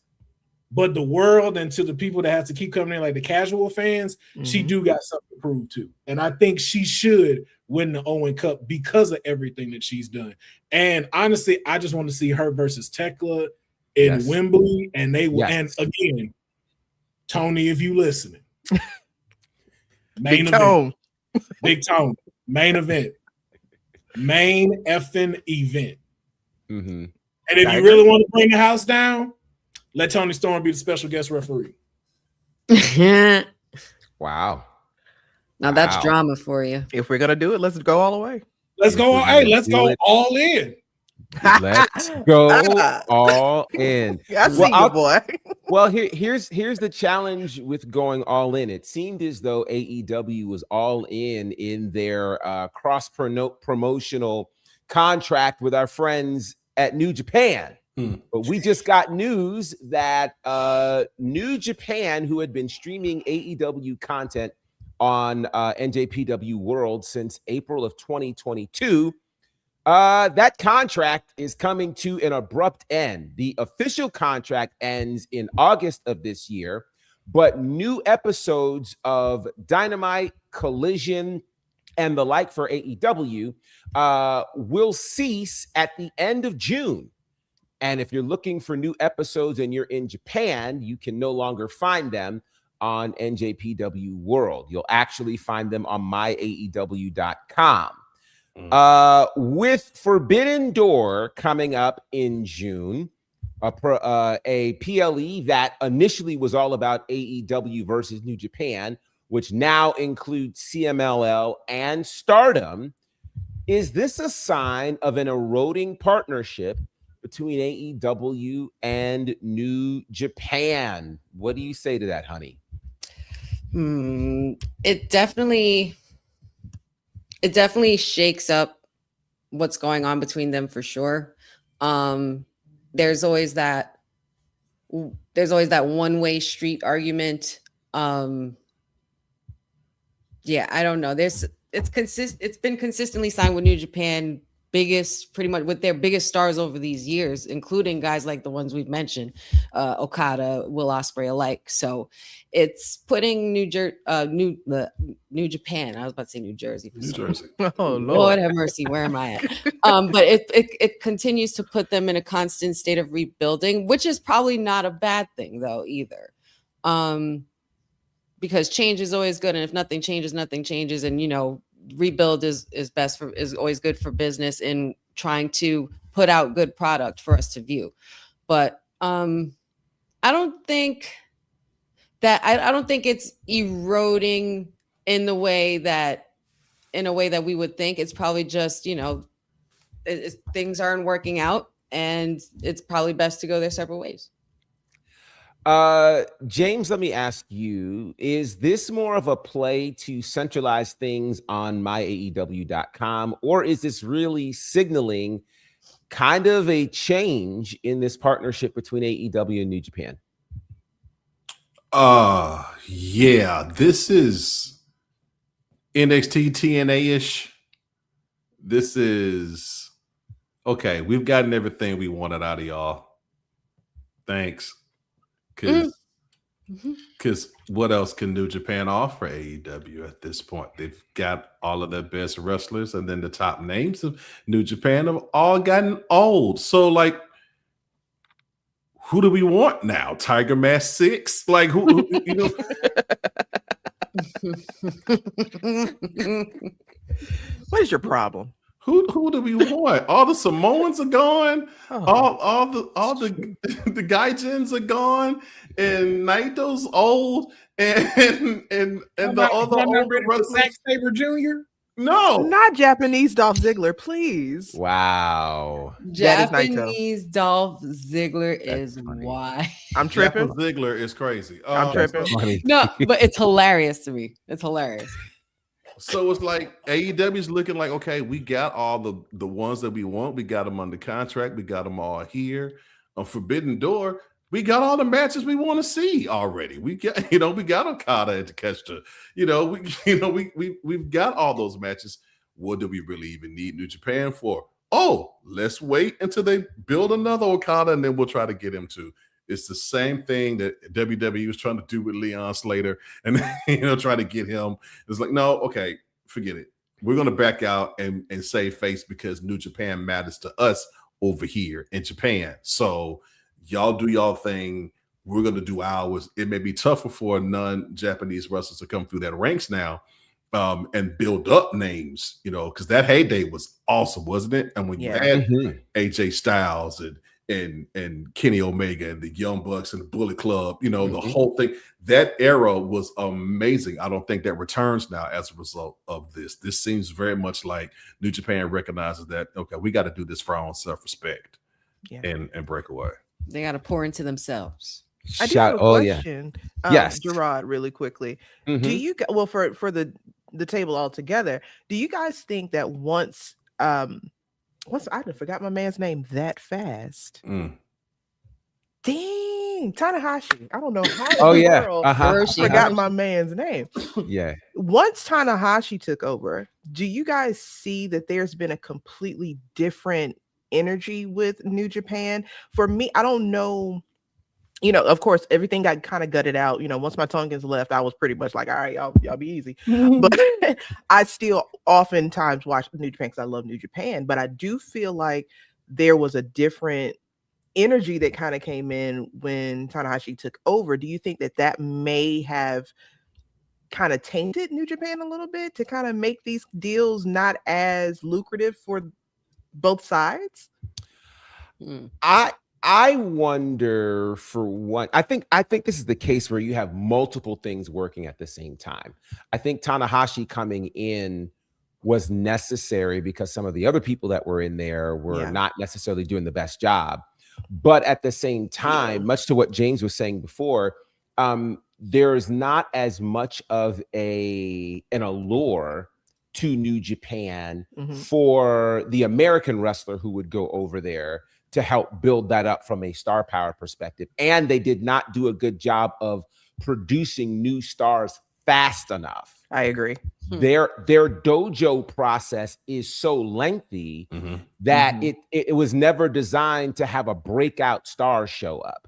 But the world and to the people that have to keep coming in, like the casual fans, she do got something to prove to. And I think she should win the Owen Cup because of everything that she's done. And honestly, I just want to see her versus Tekla in Wembley. And they will. And again, Tony, if you listening, main event, Big Tone, main event, main effing event. And if you really want to bring the house down, let Tony Storm be the special guest referee.
Wow.
Now that's drama for you.
If we're gonna do it, let's go all the way.
Let's go. Hey, let's go all in.
Let's go all in. Well, here's the challenge with going all in. It seemed as though AEW was all in their cross promotional contract with our friends at New Japan. But we just got news that New Japan, who had been streaming AEW content on NJPW World since April of 2022, that contract is coming to an abrupt end. The official contract ends in August of this year, but new episodes of Dynamite, Collision, and the like for AEW will cease at the end of June. And if you're looking for new episodes and you're in Japan, you can no longer find them on NJPW World. You'll actually find them on myaew.com. With Forbidden Door coming up in June, a PLE that initially was all about AEW versus New Japan, which now includes CMLL and Stardom. Is this a sign of an eroding partnership between AEW and New Japan? What do you say to that, honey?
It definitely shakes up what's going on between them for sure. There's always that one-way street argument. I don't know. It's been consistently signed with New Japan, pretty much with their biggest stars over these years, including guys like the ones we've mentioned, Okada, Will Ospreay alike. So it's putting New Japan. I was about to say New Jersey.
New Jersey.
Oh
Lord have mercy. Where am I at? But it continues to put them in a constant state of rebuilding, which is probably not a bad thing though either. Because change is always good, and if nothing changes, nothing changes. And rebuild is always good for business in trying to put out good product for us to view. But I don't think it's eroding in a way that we would think. It's probably just things aren't working out, and it's probably best to go their separate ways.
James, let me ask you, is this more of a play to centralize things on myaew.com, or is this really signaling kind of a change in this partnership between AEW and New Japan?
Yeah, this is NXT TNA-ish. This is okay. We've gotten everything we wanted out of y'all. Thanks. Because what else can New Japan offer AEW at this point? They've got all of their best wrestlers, and then the top names of New Japan have all gotten old. So, like, who do we want now? Tiger Mask 6? Like who you know?
What is your problem?
Who do we want? All the Samoans are gone.
Oh.
All the the Gaijins are gone, and Naito's old, and the other older wrestlers.
Zack Sabre Jr.
No,
Not Japanese Dolph Ziggler, please.
Wow.
That is Naito.
Japanese Dolph Ziggler is
funny.
why.
I'm tripping.
Ziggler is crazy.
I'm tripping.
Funny.
No, but it's hilarious to me. It's hilarious.
So it's like AEW's looking like, okay, we got all the ones that we want. We got them under contract. We got them all here. On Forbidden Door, we got all the matches we want to see already. We got, we got Okada and Takeshita. We've got all those matches. What do we really even need New Japan for? Oh, let's wait until they build another Okada, and then we'll try to get him to. It's the same thing that WWE was trying to do with Leon Slater, and try to get him. It's like, no, okay, forget it. We're going to back out and save face because New Japan matters to us over here in Japan. So y'all do y'all thing. We're going to do ours. It may be tougher for non-Japanese wrestlers to come through that ranks now and build up names, because that heyday was awesome, wasn't it? And when you had AJ Styles and Kenny Omega and the Young Bucks and the Bullet Club, the whole thing, that era was amazing. I don't think that returns now as a result of this. This seems very much like New Japan recognizes that, okay, we got to do this for our own self-respect and break away.
They got to pour into themselves.
I do have a question.
Yes,
Gerard, really quickly. Do you for the table altogether, do you guys think that once I forgot my man's name that fast? Dang, Tanahashi. I don't know how I forgot my man's name.
Yeah.
Once Tanahashi took over, do you guys see that there's been a completely different energy with New Japan? For me, I don't know. Of course, everything got kind of gutted out. Once my Tongans left, I was pretty much like, all right, y'all be easy. But I still oftentimes watch New Japan because I love New Japan. But I do feel like there was a different energy that kind of came in when Tanahashi took over. Do you think that may have kind of tainted New Japan a little bit to kind of make these deals not as lucrative for both sides?
I wonder, for one, I think this is the case where you have multiple things working at the same time. I think Tanahashi coming in was necessary because some of the other people that were in there were not necessarily doing the best job. But at the same time, much to what James was saying before, there's not as much of an allure to New Japan for the American wrestler who would go over there to help build that up from a star power perspective. And they did not do a good job of producing new stars fast enough.
I agree.
Their dojo process is so lengthy that it was never designed to have a breakout star show up.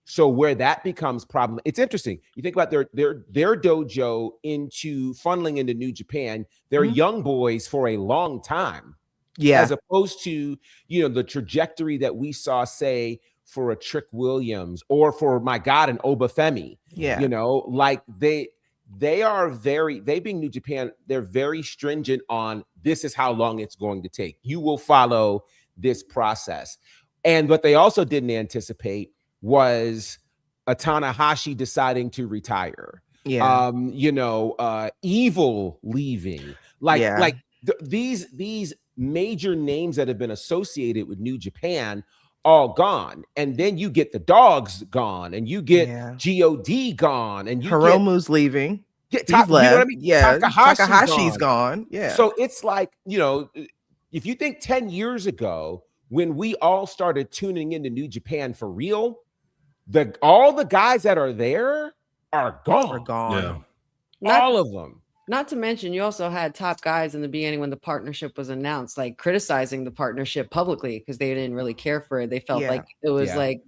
So where that becomes problem, it's interesting. You think about their dojo into funneling into New Japan. They're young boys for a long time.
Yeah.
As opposed to, the trajectory that we saw, say, for a Trick Williams or for, my God, an Obafemi.
Yeah.
Like they being New Japan, they're very stringent on this is how long it's going to take. You will follow this process. And what they also didn't anticipate was a Tanahashi deciding to retire.
Yeah.
Evil leaving. These major names that have been associated with New Japan all gone, and then you get the Dogs gone, and you get God gone, and you
Hiromu's leaving.
He's left. You know what I mean?
Yeah, Takahashi's gone. Yeah.
So it's like, if you think 10 years ago when we all started tuning into New Japan for real, all the guys that are there are gone.
Yeah.
All of them.
Not to mention, you also had top guys in the beginning when the partnership was announced, like criticizing the partnership publicly because they didn't really care for it. They felt like it was like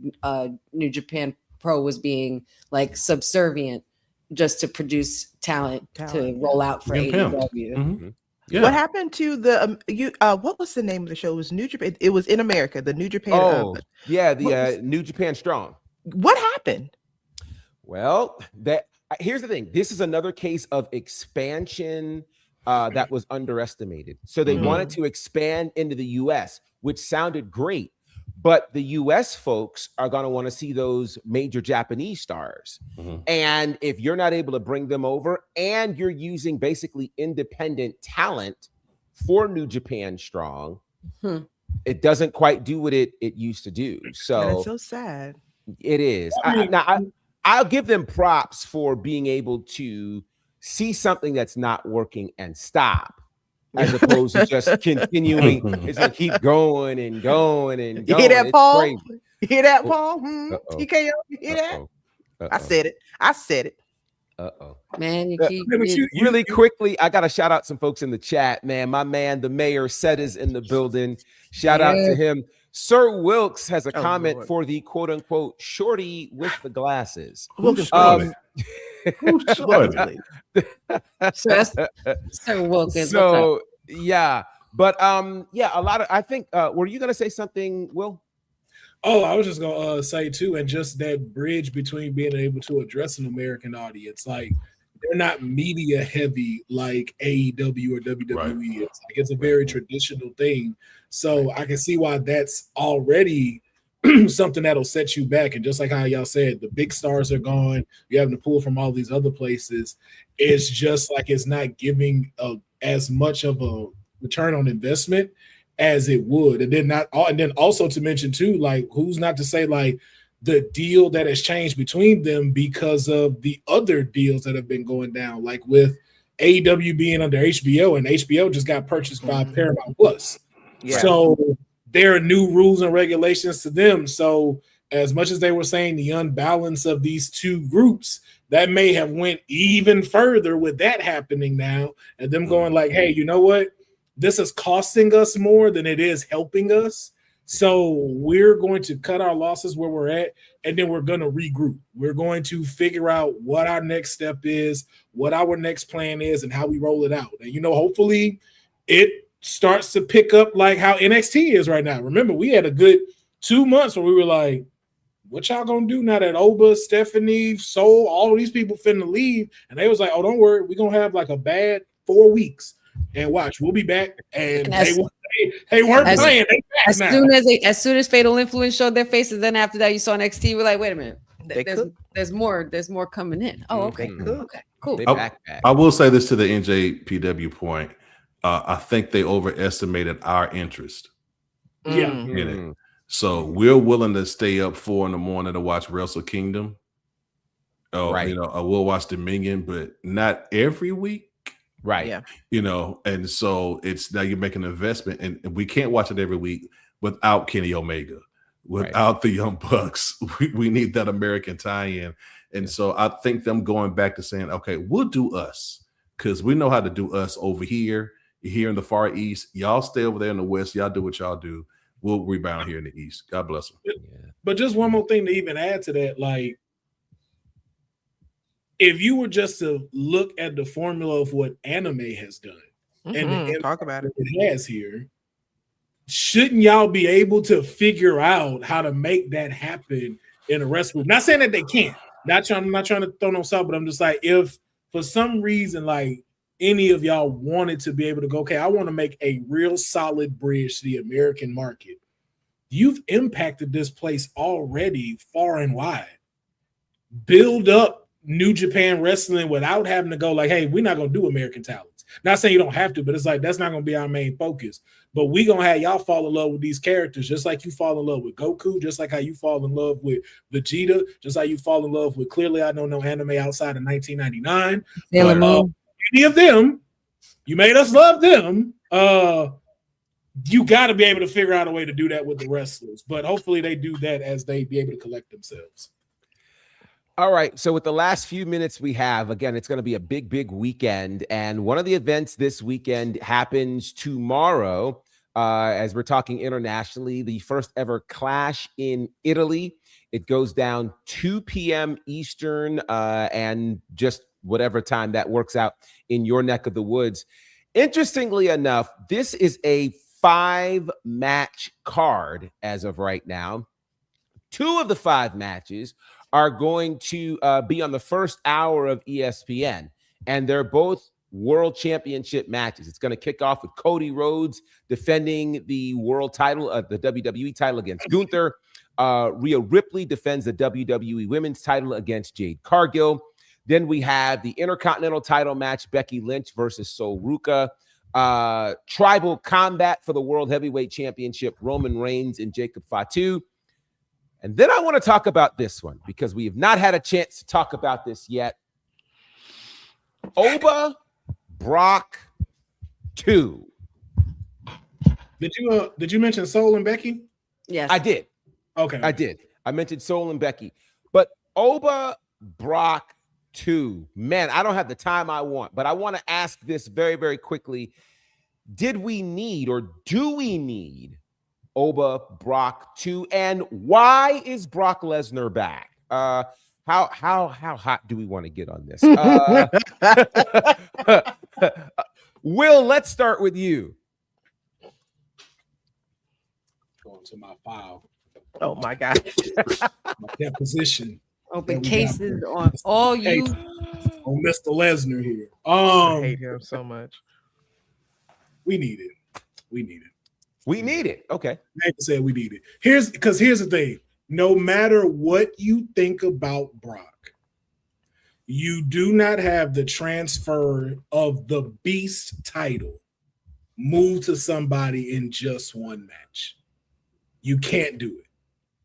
New Japan Pro was being like subservient just to produce talent to roll out for AEW.
Yeah.
What happened to the what was the name of the show? It was New Japan. It was in America. The New Japan.
Oh, yeah,
what was-
the New Japan Strong.
What happened?
Well, here's the thing. This is another case of expansion that was underestimated. So they wanted to expand into the US, which sounded great. But the US folks are going to want to see those major Japanese stars. And if you're not able to bring them over and you're using basically independent talent for New Japan Strong, it doesn't quite do what it used to do.
And
So
it's so sad.
it is. I'll give them props for being able to see something that's not working and stop, as opposed to just continuing. It's gonna keep going and going and
You
going.
hear that,
It's
Paul?
crazy.
You hear that, Paul?
Uh-oh.
TKO, you hear that?
Uh-oh.
I said it. I said it.
Uh-oh.
Man, you keep
Really quickly, I gotta shout out some folks in the chat, man. My man, the mayor, Seth, is in the building. Shout out to him. Sir Wilkes has a comment
Lord.
for the quote unquote shorty with the glasses.
Wilkes,
Shorty?
Wilkes,
Sir Wilkins.
So yeah, but yeah, a lot of I think were you gonna say something, Will?
Oh, I was just gonna say too, and just that bridge between being able to address an American audience, like they're not media heavy like AEW or WWE
Right.
is. Like it's a very traditional thing. So I can see why that's already something that'll set you back. And just like how y'all said, the big stars are gone. You're having to pull from all these other places. It's just like it's not giving as much of a return on investment as it would. And then also to mention too, like who's not to say like the deal that has changed between them because of the other deals that have been going down, like with AEW being under HBO, and HBO just got purchased by Paramount Plus.
Yeah.
So there are new rules and regulations to them. So as much as they were saying the unbalance of these two groups, that may have went even further with that happening now, and them going like, hey, you know what? This is costing us more than it is helping us. So we're going to cut our losses where we're at, and then we're going to regroup. We're going to figure out what our next step is, what our next plan is, and how we roll it out. And, hopefully it starts to pick up like how NXT is right now. Remember, we had a good 2 months where we were like, what y'all going to do now that Oba, Stephanie, Soul, all of these people finna leave? And they was like, oh, don't worry. We're going to have like a bad 4 weeks. And watch, we'll be back. And they weren't playing. They back
as soon as Fatal Influence showed their faces, then after that you saw NXT. We're like, wait a minute, there's more coming in. Oh, okay, okay, cool.
They
I will say this to the NJPW point. I think they overestimated our interest. In it. So we're willing to stay up 4 a.m. to watch Wrestle Kingdom.
Right.
I will watch Dominion, but not every week.
Right.
Yeah.
And so it's now you're making an investment, and we can't watch it every week without Kenny Omega, without the Young Bucks. We need that American tie-in. And so I think them going back to saying, okay, we'll do us because we know how to do us over here in the Far East. Y'all stay over there in the West. Y'all do what y'all do. We'll rebound here in the East. God bless them.
But just one more thing to even add to that, like, if you were just to look at the formula of what anime has done and
talk about it
has here, shouldn't y'all be able to figure out how to make that happen in a rest group? Not saying that they can't. I'm not trying to throw no salt, but I'm just like, if for some reason, like any of y'all wanted to be able to go, okay, I want to make a real solid bridge to the American market. You've impacted this place already far and wide. Build up New Japan Wrestling without having to go like, hey, we're not going to do American talents. Not saying you don't have to, but it's like, that's not going to be our main focus. But we going to have y'all fall in love with these characters, just like you fall in love with Goku, just like how you fall in love with Vegeta, just like you fall in love with, clearly I don't know anime outside of 1999. Any of them, you made us love them. You got to be able to figure out a way to do that with the wrestlers. But hopefully they do that as they be able to collect themselves.
All right. So with the last few minutes we have, again, it's going to be a big weekend. And one of the events this weekend happens tomorrow, as we're talking internationally, the first ever Clash in Italy. It goes down 2 p.m. Eastern and just whatever time that works out in your neck of the woods. Interestingly enough, this is a 5-match card as of right now. 2 of the 5 matches are going to be on the first hour of ESPN, and they're both world championship matches. It's going to kick off with Cody Rhodes defending the world title, the WWE title against Gunther. Rhea Ripley defends the WWE women's title against Jade Cargill. Then we have the Intercontinental title match, Becky Lynch versus Sol Ruka. Tribal combat for the World Heavyweight Championship, Roman Reigns and Jacob Fatu. And then I want to talk about this one because we have not had a chance to talk about this yet. Oba Brock 2.
Did you mention Sol and Becky?
Yes,
I did.
Okay.
I did. I mentioned Sol and Becky. But Oba Brock 2. Man, I don't have the time I want, but I want to ask this very, very quickly. Did we need or do we need Oba Brock 2? And why is Brock Lesnar back? How hot do we want to get on this? Will, let's start with you.
Going to my file.
Oh my God.
My deposition.
open cases on all you.
On Mr. Lesnar here.
I hate him so much.
We need it. We need it.
We need it. Okay.
I hate to say we need it. Here's the thing. No matter what you think about Brock, you do not have the transfer of the Beast title move to somebody in just one match. You can't do it.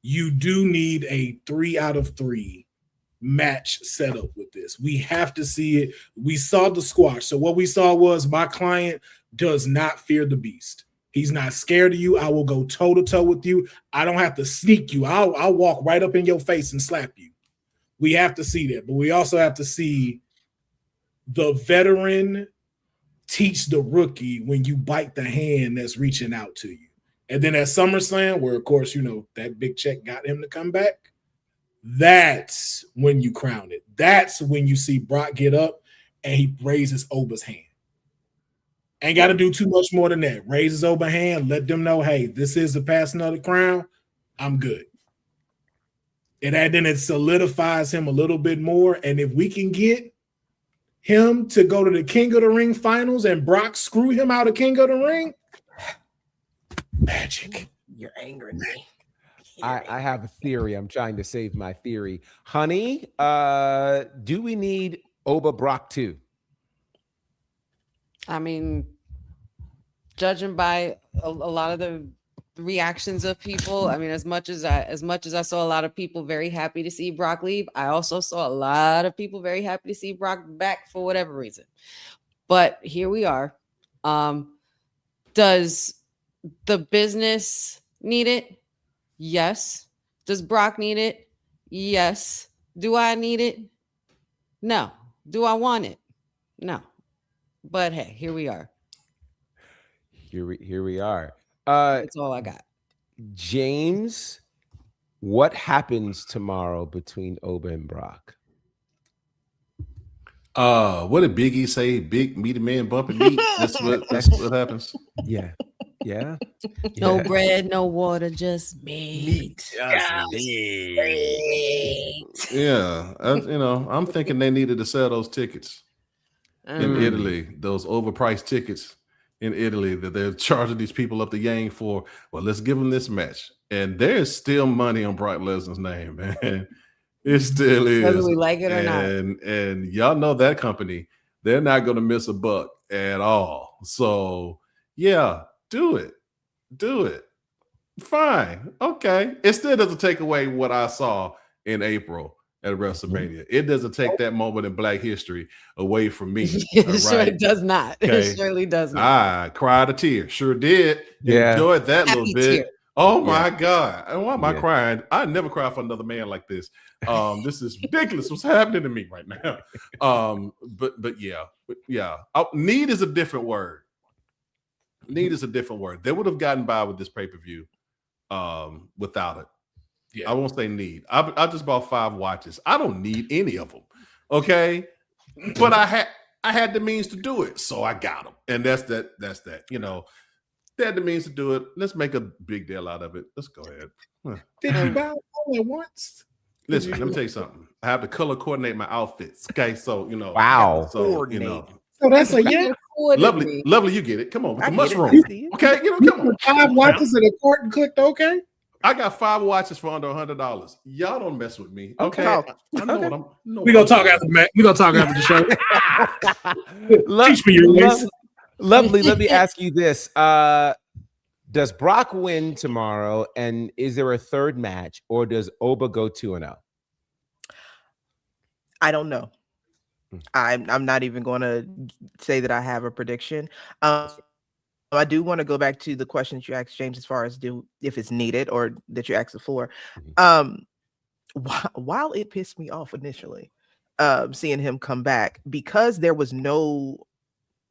You do need a 3 out of 3 match setup with this. We have to see it. We saw the squash. So what we saw was my client does not fear the Beast. He's not scared of you. I will go toe-to-toe with you. I don't have to sneak you. I'll walk right up in your face and slap you. We have to see that. But we also have to see the veteran teach the rookie when you bite the hand that's reaching out to you. And then at SummerSlam, where, of course, you know, that big check got him to come back, that's when you crown it. That's when you see Brock get up and he raises Oba's hand. Ain't got to do too much more than that. Raises Oba's hand, let them know, hey, this is the passing of the crown. I'm good. And then it solidifies him a little bit more. And if we can get him to go to the King of the Ring finals and Brock screw him out of King of the Ring, magic.
You're angering me.
I have a theory. I'm trying to save my theory. Honey, do we need Oba Brock 2?
I mean, judging by a lot of the reactions of people, I mean, as much as I saw a lot of people very happy to see Brock leave, I also saw a lot of people very happy to see Brock back for whatever reason. But here we are. Does the business need it? Yes. Does Brock need it? Yes. Do I need it? No. Do I want it? No. But hey, here we are.
Here we are.
That's all I got.
James, what happens tomorrow between Oba and Brock?
What did Biggie say? Big meaty man bumping meat. That's what happens.
Yeah.
No bread, no water, just meat.
Yeah, I'm thinking they needed to sell those tickets in Italy, those overpriced tickets in Italy that they're charging these people up the yang for. Well, let's give them this match, and there's still money on Brock Lesnar's name, man. It still is,
whether we like it or not.
And y'all know that company, they're not going to miss a buck at all. So yeah, do it. Fine, okay. It still doesn't take away what I saw in April at WrestleMania. It doesn't take that moment in Black history away from me.
It sure does not. Okay. It surely does not.
I cried a tear. Sure did.
Yeah.
Enjoyed that
Happy
little bit.
tear.
Oh my God. And why am I
Yeah.
crying? I never cry for another man like this. This is ridiculous. What's happening to me right now? But yeah. Need is a different word. Need is a different word. They would have gotten by with this pay-per-view without it. Yeah. I won't say need. I just bought 5 watches. I don't need any of them. Okay. But I had the means to do it, so I got him. And that's that. You know, they had the means to do it. Let's make a big deal out of it. Let's go ahead.
Did you buy it all at once?
Listen, let me tell you something. I have to color coordinate my outfits. Okay, so you know,
Wow.
so you know,
So that's a yeah.
lovely, you get it. Come on with
I
the
get it,
mushroom.
Steve.
Okay, you know,
You
come on.
put 5 watches in the court and clicked okay.
I got 5 watches for under $100. Y'all don't mess with me. Okay,
Talk.
I know
Okay.
what I'm. Know
We
what
gonna
I'm
talk after the We gonna talk after the show. Teach me your ways.
Lovely. Let me ask you this: does Brock win tomorrow, and is there a third match, or does Oba go 2-0?
I don't know. I'm not even going to say that I have a prediction. I do want to go back to the questions you asked, James, as far as if it's needed or that you asked before. While it pissed me off initially, seeing him come back, because there was no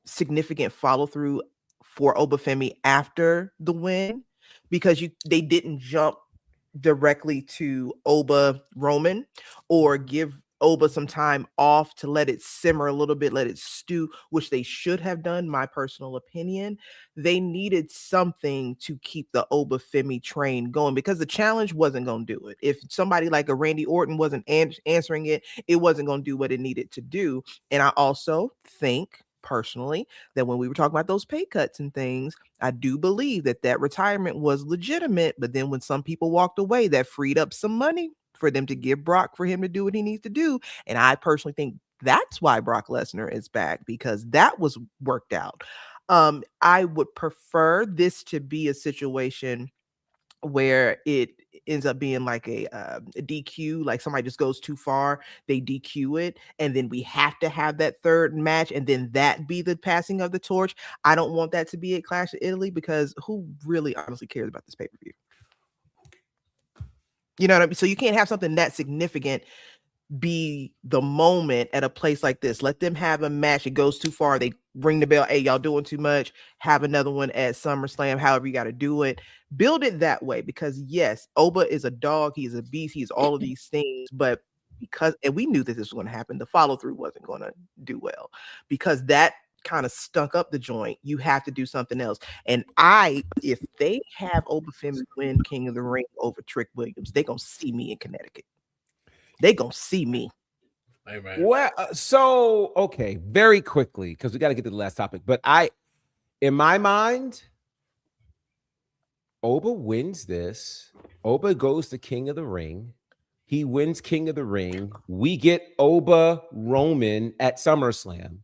significant follow through for Obafemi after the win, because they didn't jump directly to Oba Roman or give Oba some time off to let it simmer a little bit, let it stew, which they should have done, my personal opinion. They needed something to keep the Obafemi train going, because the challenge wasn't going to do it. If somebody like a Randy Orton wasn't answering it, it wasn't going to do what it needed to do. And I also think personally that when we were talking about those pay cuts and things, I do believe that retirement was legitimate, but then when some people walked away, that freed up some money for them to give Brock for him to do what he needs to do. And I personally think that's why Brock Lesnar is back, because that was worked out. I would prefer this to be a situation where it ends up being like a DQ, like somebody just goes too far, they DQ it, and then we have to have that third match, and then that be the passing of the torch. I don't want that to be a Clash of Italy, because who really honestly cares about this pay-per-view? You know what I mean? So you can't have something that significant be the moment at a place like this. Let them have a match. It goes too far, they ring the bell. Hey, y'all doing too much. Have another one at SummerSlam. However you got to do it. Build it that way, because yes, Oba is a dog. He's a beast. He's all of these things. But and we knew that this was going to happen, the follow through wasn't going to do well, because that kind of stunk up the joint. You have to do something else. And if they have Obafemi win King of the Ring over Trick Williams, they're going to see me in Connecticut. They gonna see me.
Amen.
Well, so okay, very quickly, because we got to get to the last topic. But in my mind, Oba wins this. Oba goes to King of the Ring. He wins King of the Ring. We get Oba Roman at SummerSlam,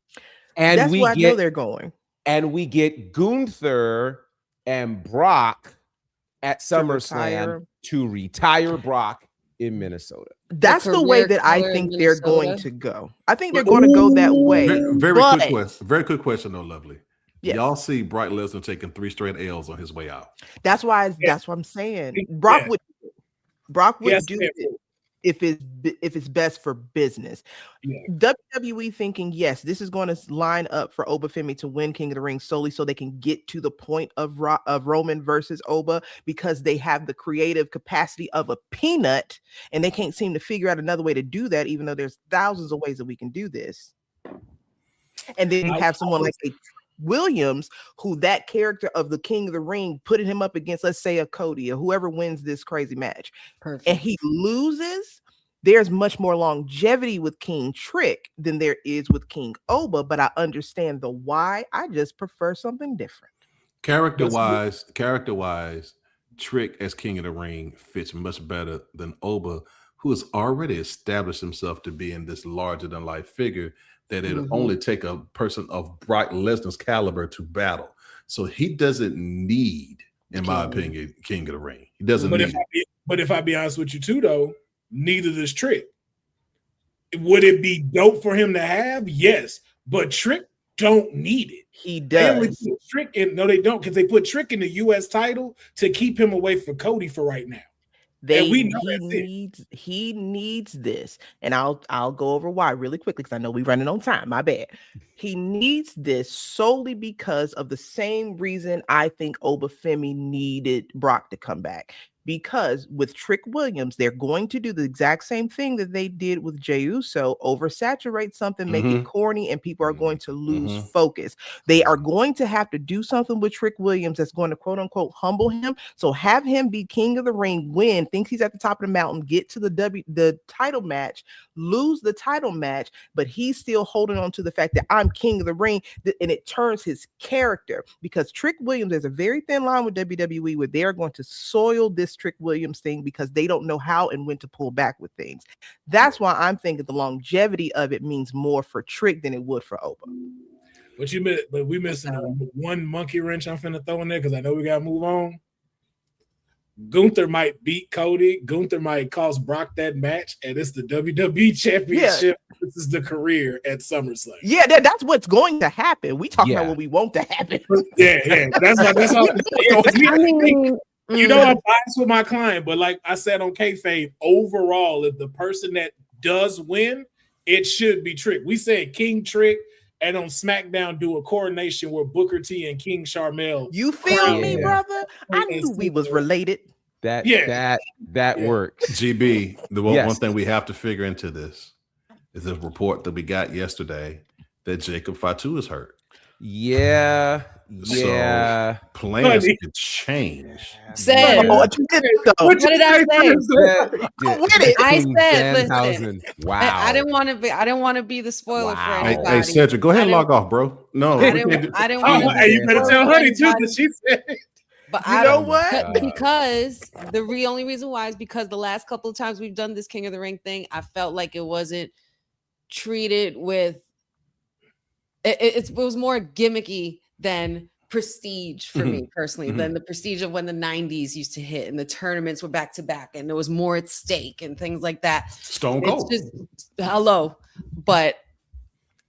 and
that's where I know they're going.
And we get Gunther and Brock at SummerSlam to retire Brock in Minnesota.
That's the way that I think they're going to go. I think they're going to go that way.
Very quick question though, Lovely. Yes. Y'all see Brock Lesnar taking 3 straight L's on his way out.
That's why. That's what I'm saying. Brock would do it if it's best for business. WWE thinking, yes, this is going to line up for Obafemi to win King of the Ring solely so they can get to the point of Roman versus Oba, because they have the creative capacity of a peanut and they can't seem to figure out another way to do that, even though there's thousands of ways that we can do this. And then you have someone like a Williams, who that character of the King of the Ring, putting him up against, let's say, a Cody or whoever wins this crazy match. Perfect. And he loses, there's much more longevity with King Trick than there is with King Oba, but I understand the why. I just prefer something different.
Character-wise, Trick as King of the Ring fits much better than Oba, who has already established himself to be in this larger-than-life figure that it'll only take a person of Brock Lesnar's caliber to battle. So he doesn't need, in my opinion, King of the Ring. He doesn't need it.
But if I be honest with you too, though, neither does Trick. Would it be dope for him to have? Yes. But Trick don't need it.
He does.
They only put Trick in. No, they don't, because they put Trick in the U.S. title to keep him away from Cody for right now.
He needs this, and I'll go over why really quickly, because I know we're running on time. My bad. He needs this solely because of the same reason I think Obafemi needed Brock to come back, because with Trick Williams, they're going to do the exact same thing that they did with Jey Uso, oversaturate something, make it corny, and people are going to lose focus. They are going to have to do something with Trick Williams that's going to quote unquote humble him. So have him be king of the ring, win, thinks he's at the top of the mountain, get to the title match, lose the title match, but he's still holding on to the fact that I'm king of the ring, and it turns his character, because Trick Williams, there's a very thin line with WWE where they're going to soil this Trick Williams thing because they don't know how and when to pull back with things. That's why I'm thinking the longevity of it means more for Trick than it would for Oba.
But we missing one monkey wrench I'm finna throw in there because I know we gotta move on. Gunther might beat Cody. Gunther might cost Brock that match, and it's the WWE Championship. Yeah. This is the career at SummerSlam.
Yeah, that's what's going to happen. We talk about what we want to happen.
Yeah. That's all. I mean, you know, I'm biased with my client, but like I said on kayfabe, overall, if the person that does win, it should be Trick. We said King Trick, and on SmackDown do a coronation where Booker T and King Sharmell.
You feel me, brother? I knew we was related.
That works.
GB, the one thing we have to figure into this is a report that we got yesterday that Jacob Fatu is hurt.
Yeah.
So plans could change.
Said,
what did
I say? I said,
listen. Wow.
I didn't want to be the spoiler for anybody.
Hey, Cedric, go ahead and log off, bro. No,
I didn't want to.
Hey, you better tell Honey too that she said.
But
you know what?
Because the only reason why is because the last couple of times we've done this King of the Ring thing, I felt like it wasn't treated with. It was more gimmicky than prestige for me personally, than the prestige of when the 90s used to hit and the tournaments were back to back and there was more at stake and things like that.
Stone Cold.
It's just hello, but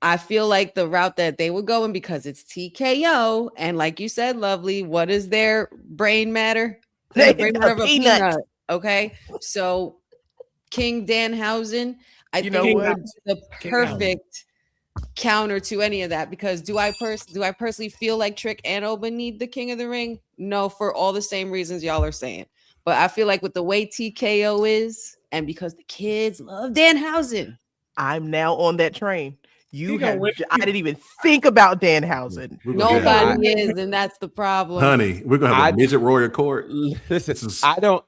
I feel like the route that they were going, because it's TKO, and like you said, Lovely, what is their brain matter? The brain matter of a peanut. Okay, so King Danhausen, I think that's the perfect counter to any of that, because do I personally feel like Trick and Oba need the King of the Ring? No, for all the same reasons y'all are saying. But I feel like with the way TKO is, and because the kids love Danhausen,
I'm now on that train. I didn't even think about Danhausen.
Nobody is, and that's the problem.
Honey, we're gonna have a midget Royal Court.
Listen, I don't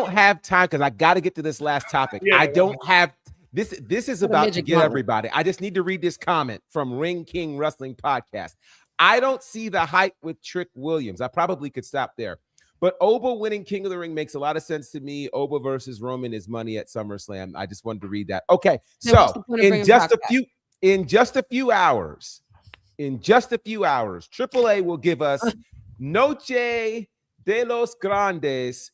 have time because I got to get to this last topic. I don't have this. This is about to get everybody. I just need to read this comment from Ring King Wrestling Podcast. I don't see the hype with Trick Williams. I probably could stop there. But Oba winning King of the Ring makes a lot of sense to me. Oba versus Roman is money at SummerSlam. I just wanted to read that. Okay, so in just a few hours, AAA will give us Noche de los Grandes,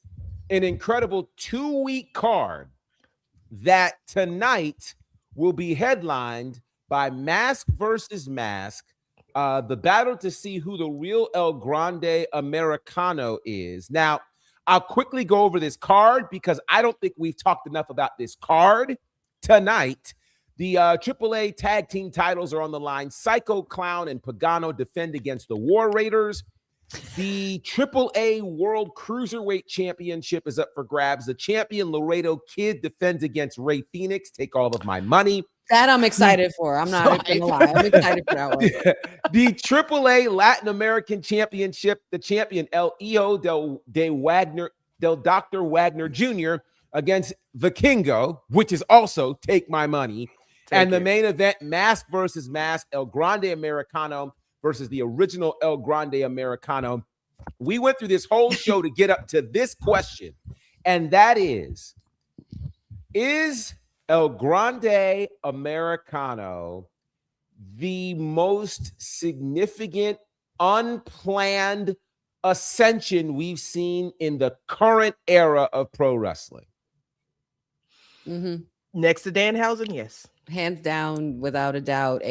an incredible 2-week card that tonight will be headlined by Mask versus Mask, the battle to see who the real El Grande Americano is. Now, I'll quickly go over this card because I don't think we've talked enough about this card tonight. The AAA tag team titles are on the line. Psycho Clown and Pagano defend against the War Raiders. The AAA World Cruiserweight Championship is up for grabs. The champion Laredo Kid defends against Ray Phoenix. Take all of my money.
That I'm excited for. I'm not going to lie. I'm excited for that one.
The AAA Latin American Championship, the champion El Hijo del Dr. Wagner Jr. against Vikingo, which is also Take My Money. The main event, Mask versus Mask, El Grande Americano versus the original El Grande Americano. We went through this whole show to get up to this question, and that is El Grande Americano the most significant, unplanned ascension we've seen in the current era of pro wrestling?
Next to Danhausen, yes.
Hands down, without a doubt,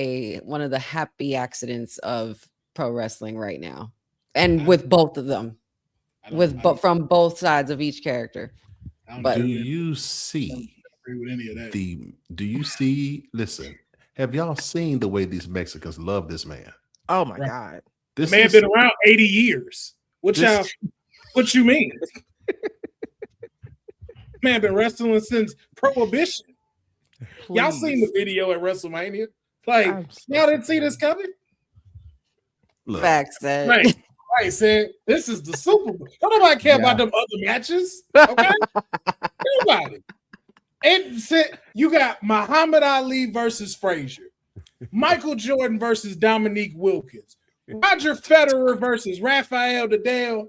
one of the happy accidents of pro wrestling right now, and with both of them, from both sides of each character. But
do you see?
With any of that.
Do you see? Listen, have y'all seen the way these Mexicans love this man?
Oh my God!
This man been around 80 years. What you mean? Man, been wrestling since Prohibition. Y'all
Please.
seen the video at WrestleMania? Like,
I'm so
y'all didn't see this coming?
Look,
Facts that.
Right, said this is the Super Bowl. Don't nobody care about them other matches. Okay? Nobody. And said you got Muhammad Ali versus Frazier, Michael Jordan versus Dominique Wilkins, Roger Federer versus Rafael Nadal,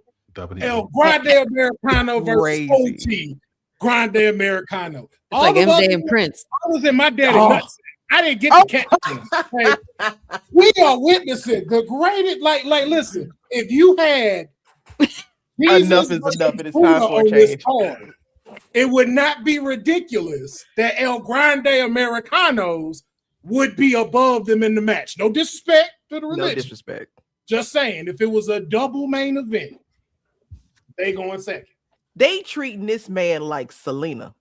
El Grande Americano versus OT Grande Americano.
It's like MJ and Prince.
I was in my daddy nuts. I didn't get to catch them. Like, we are witnessing the greatest. Like, listen. If you had
enough is enough, it is time for a change.
Card, it would not be ridiculous that El Grande Americanos would be above them in the match. No disrespect to the religion.
No disrespect.
Just saying, if it was a double main event, they going second.
They treating this man like Selena.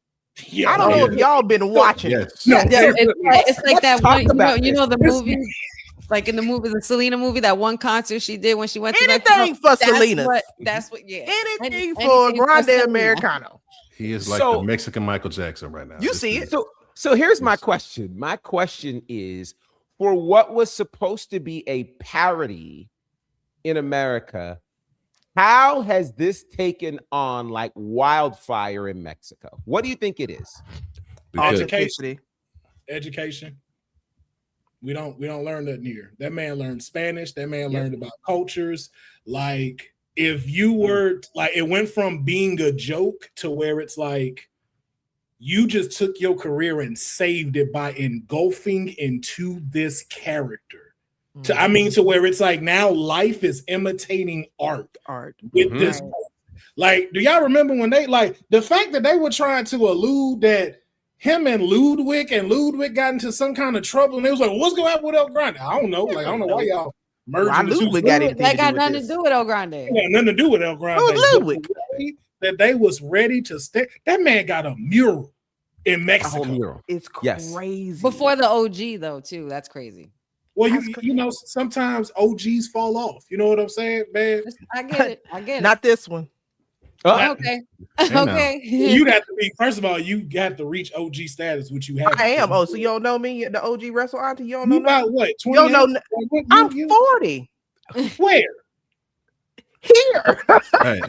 Yeah,
I don't know if y'all been watching.
Yes.
Yeah, it's like that one. You know the
This-
movie, like in the movie, the Selena movie, that one concert she did when she went to
Anything for Selena.
That's what. Yeah.
Anything for
anything for
Grande
Selena.
Americano.
He is like
So-
the Mexican Michael Jackson right now.
You
This
see
is-
it.
So here's my question. My question is, for what was supposed to be a parody in America, how has this taken on like wildfire in Mexico? What do you think it is?
because-
Authenticity.
Education. We don't learn nothing here. That man learned Spanish. That man learned about cultures. Like, if you were like, it went from being a joke to where it's like you just took your career and saved it by engulfing into this character. To where it's like now life is imitating art with this. Like, do y'all remember when they like the fact that they were trying to allude that him and Ludwig got into some kind of trouble, and they was like, what's going to happen with El Grande? I don't know. Like, I don't know why y'all merging the two.
Ludwig got anything
That
to
got
do with
nothing
this.
to do with El Grande.
It got nothing to do with El Grande.
Who's Ludwig?
That they was ready to stay. That man got a mural in
A
Mexico.
whole mural.
It's
Yes.
crazy.
Before the OG though, too. That's crazy.
Well,
That's
you know, sometimes OGs fall off. You know what I'm saying, man?
I get it. I get it.
Not this one.
Okay.
now.
Okay.
You'd have to be, first of all, you got to reach OG status, which you have.
I am. Oh, so you don't know me, the OG wrestle auntie? You don't know
You about
nothing?
what?
You don't know.
28? Like,
I'm 40
where?
here.
Hey.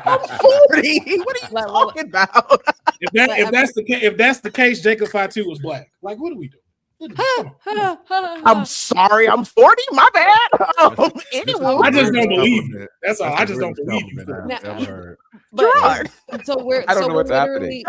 I'm 40. What are you
Like,
talking about?
If that's the case, Jacob Fatu was black. Like, what are we doing? Come on.
I'm sorry. I'm 40. My bad. Anyway,
I just don't believe you. That's all. I just don't believe you.
I've ever heard.
Gerard.
So we're
I don't
so
know
we're
what's happening.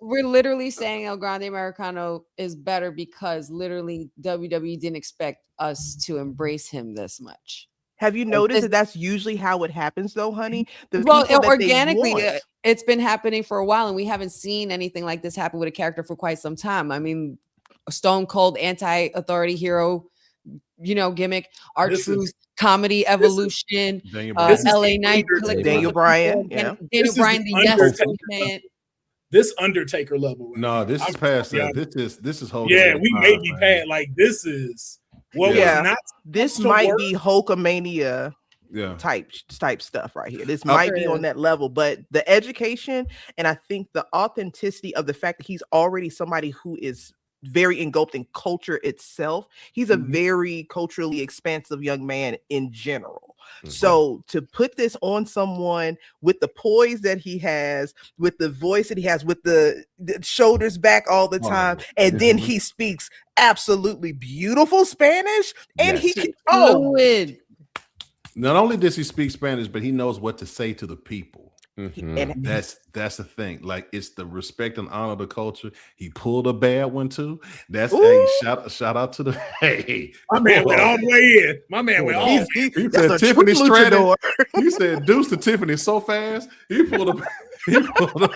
we're literally saying El Grande Americano is better because literally WWE didn't expect us to embrace him this much.
Have you noticed that that's usually how it happens, though, honey? The
Well,
people that they
organically,
want-
it's been happening for a while, and we haven't seen anything like this happen with a character for quite some time. I mean, Stone Cold anti-authority hero, gimmick, R-Truth, comedy evolution,
Daniel
LA Knight,
Daniel Bryan, yeah.
Daniel Bryan, the Yes Man.
This Undertaker level.
No, this is past that. This is whole.
Yeah, we may be past. Like, this is what
Yeah.
was not.
This
supposed to
might
work.
be Hulkamania
Yeah.
type stuff right here. This might be on that level, but the education and I think the authenticity of the fact that he's already somebody who is very engulfed in culture itself. He's a very culturally expansive young man in general. So to put this on someone with the poise that he has, with the voice that he has, with the shoulders back all the time, and then he speaks absolutely beautiful Spanish, and he can
Fluid.
Not only does he speak Spanish, but he knows what to say to the people.
and
That's the thing. Like, it's the respect and honor the culture. He pulled a bad one too. That's hey, shout out to the hey.
My man went all the way in. My man went all.
He
that's
said
a
Tiffany
true
Stratton.
luchador.
You said Deuce to Tiffany so fast. He pulled up. He pulled up.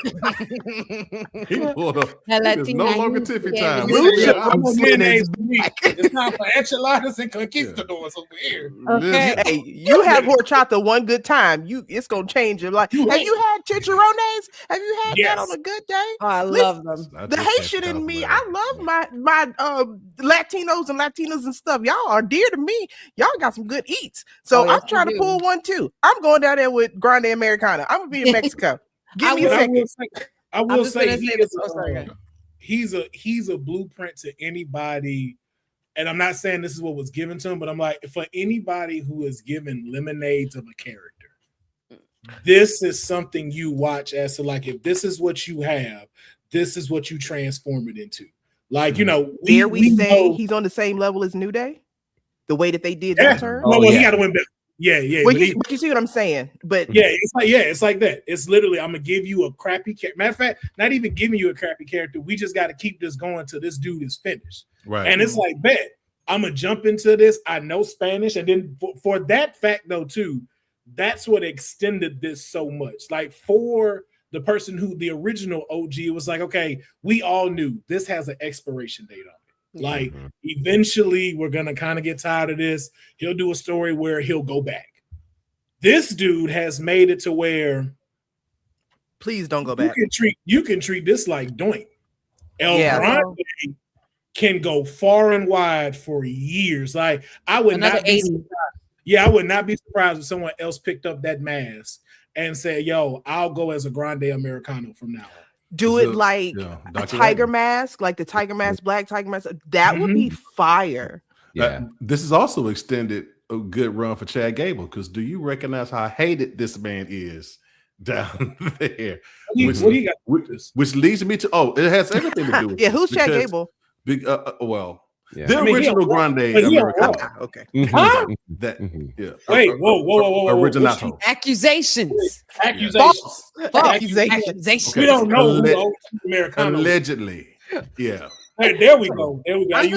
He pulled up. It's no longer Tiffany time.
Lucha
I'm
Bros
getting
is
It's time for enchiladas and conquistadors over here.
Okay.
Hey, you have horchata one good time. It's gonna change your life. Have you had chicharrones? Have you had that on a good day?
Oh, I
Listen,
love them.
The Haitian in me, I love my Latinos and Latinas and stuff. Y'all are dear to me. Y'all got some good eats. So
yes,
I'm trying
we
to
do.
pull one too. I'm going down there with Grande Americano. I'm gonna be in Mexico. Give me a
What I
second.
will say, I will say,
sorry.
he's a blueprint to anybody. And I'm not saying this is what was given to him, but I'm like, for anybody who is given lemonades of a character, this is something you watch as to like, if this is what you have, this is what you transform it into. Like, you know,
we say
know,
he's on the same level as New Day, the way that they did
yeah.
that turn.
Well, he got to win better. Yeah.
But you see what I'm saying? But
it's like that. It's literally, I'm gonna give you a crappy character. Matter of fact, not even giving you a crappy character. We just got to keep this going till this dude is finished.
Right.
And it's like, bet I'm gonna jump into this. I know Spanish, and then for that fact though too, that's what extended this so much. Like for the person who the original OG was like, okay, we all knew this has an expiration date on it. Like eventually we're gonna kind of get tired of this. He'll do a story where he'll go back. This dude has made it to where
please don't go back.
You can treat this like doink. Grande can go far and wide for years. Like I would not be surprised. Yeah, I would not be surprised if someone else picked up that mask and said, "Yo, I'll go as a Grande Americano from now on."
Do it like a tiger mask, like the tiger mask, black tiger mask. That would be fire.
Yeah. This is also extended a good run for Chad Gable, because do you recognize how hated this man is down there? Which leads me to it has everything to do with
who's Chad Gable?
The original Grande Americano.
Okay.
That
Wait, whoa.
Originato.
Accusations.
Accusations.
We don't know who Americano.
Allegedly. Yeah.
Hey, there we go. I'm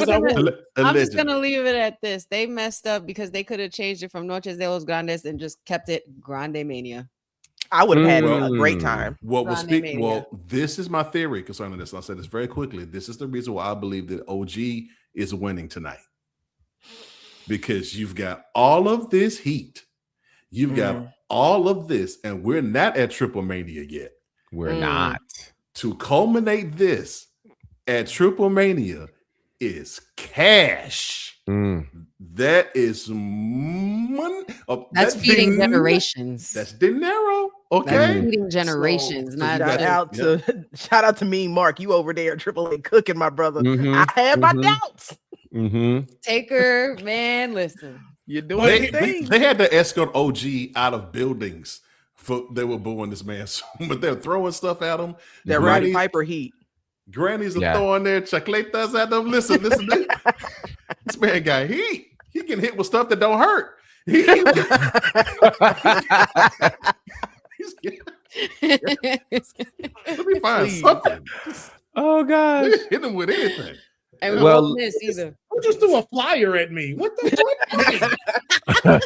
just gonna leave it at this. They messed up because they could have changed it from Noche de los Grandes and just kept it Grande Mania.
I would have had a great time.
This is my theory concerning this. I'll say this very quickly. This is the reason why I believe that OG is winning tonight. Because you've got all of this heat. You've got all of this, and we're not at Triple Mania yet.
We're not.
To culminate this at Triple Mania is cash. That is money.
That's feeding generations.
That's dinero. Okay.
That's feeding generations.
So shout out to me, Mark. You over there at Triple A cooking, my brother. I had my doubts.
Taker, man, listen.
You're doing
they had to escort OG out of buildings for they were booing this man, but they're throwing stuff at him.
That Roddy Piper heat.
Grannies are throwing their chocolatas at them. Listen. This man got heat. He can hit with stuff that don't hurt. Let me find something.
Oh gosh.
Hit him with anything.
And we won't miss either.
Who just threw a flyer at me? What the
fuck?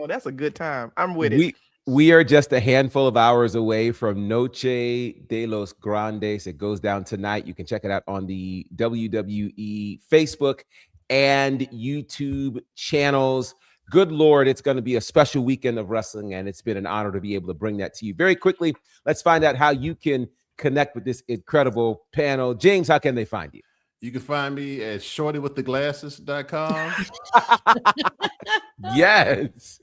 That's a good time. I'm with it.
We are just a handful of hours away from Noche de los Grandes. It goes down tonight. You can check it out on the WWE Facebook and YouTube channels. Good Lord, it's going to be a special weekend of wrestling, and it's been an honor to be able to bring that to you. Very quickly, let's find out how you can connect with this incredible panel. James, how can they find you?
You can find me at shortywiththeglasses.com.
Yes.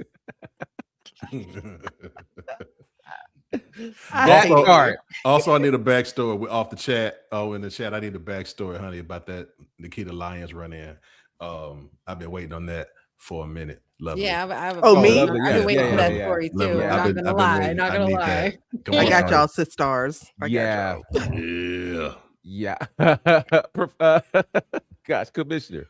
Also, I need a backstory off the chat. In the chat, I need a backstory, honey, about that Nikita Lyons run in. I've been waiting on that for a minute. Lovely.
Yeah, I have
me?
I've been waiting for that story too.
Lovely.
Not gonna lie.
I got y'all sisters.
Yeah. Gosh, Commissioner.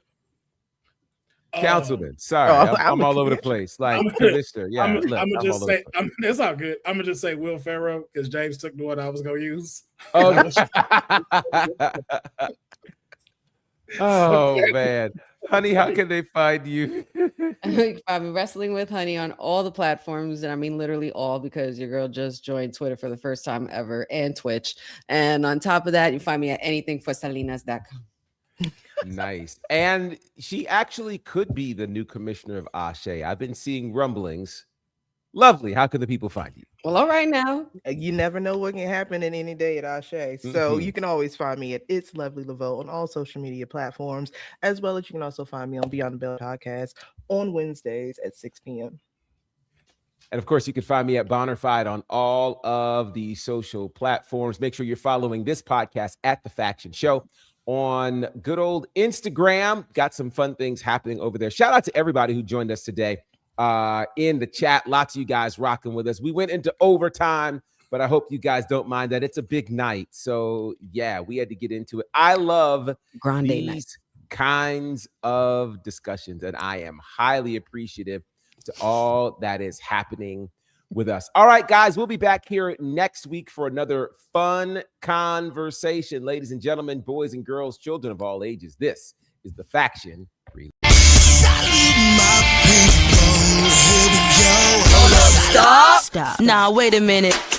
Councilman, sorry, I'm all over the place. Like Commissioner,
I'm gonna just say, it's all good. I'm gonna just say Will Ferrell because James took the one I was gonna use.
Oh man, honey, how can they find you?
I'm wrestling with Honey on all the platforms, and I mean literally all, because your girl just joined Twitter for the first time ever and Twitch. And on top of that, you find me at anythingforsalinas.com.
Nice. And she actually could be the new commissioner of Ashe. I've been seeing rumblings. Lovely. How can the people find you?
Well, all right now.
You never know what can happen in any day at Ashe. So you can always find me at It's Lovely Laveau on all social media platforms, as well as you can also find me on Beyond the Bell podcast on Wednesdays at 6 p.m.
And of course, you can find me at Bonnerfide on all of the social platforms. Make sure you're following this podcast at The Faction Show on good old Instagram. Got some fun things happening over there. Shout out to everybody who joined us today in the chat. Lots of you guys rocking with us. We went into overtime, but I hope you guys don't mind that. It's a big night. So yeah, we had to get into it. I love
Grande
these
night.
kinds of discussions, and I am highly appreciative to all that is happening with us. All right, guys, we'll be back here next week for another fun conversation. Ladies and gentlemen, boys and girls, children of all ages, this is The Faction.
Stop. Nah, wait a minute.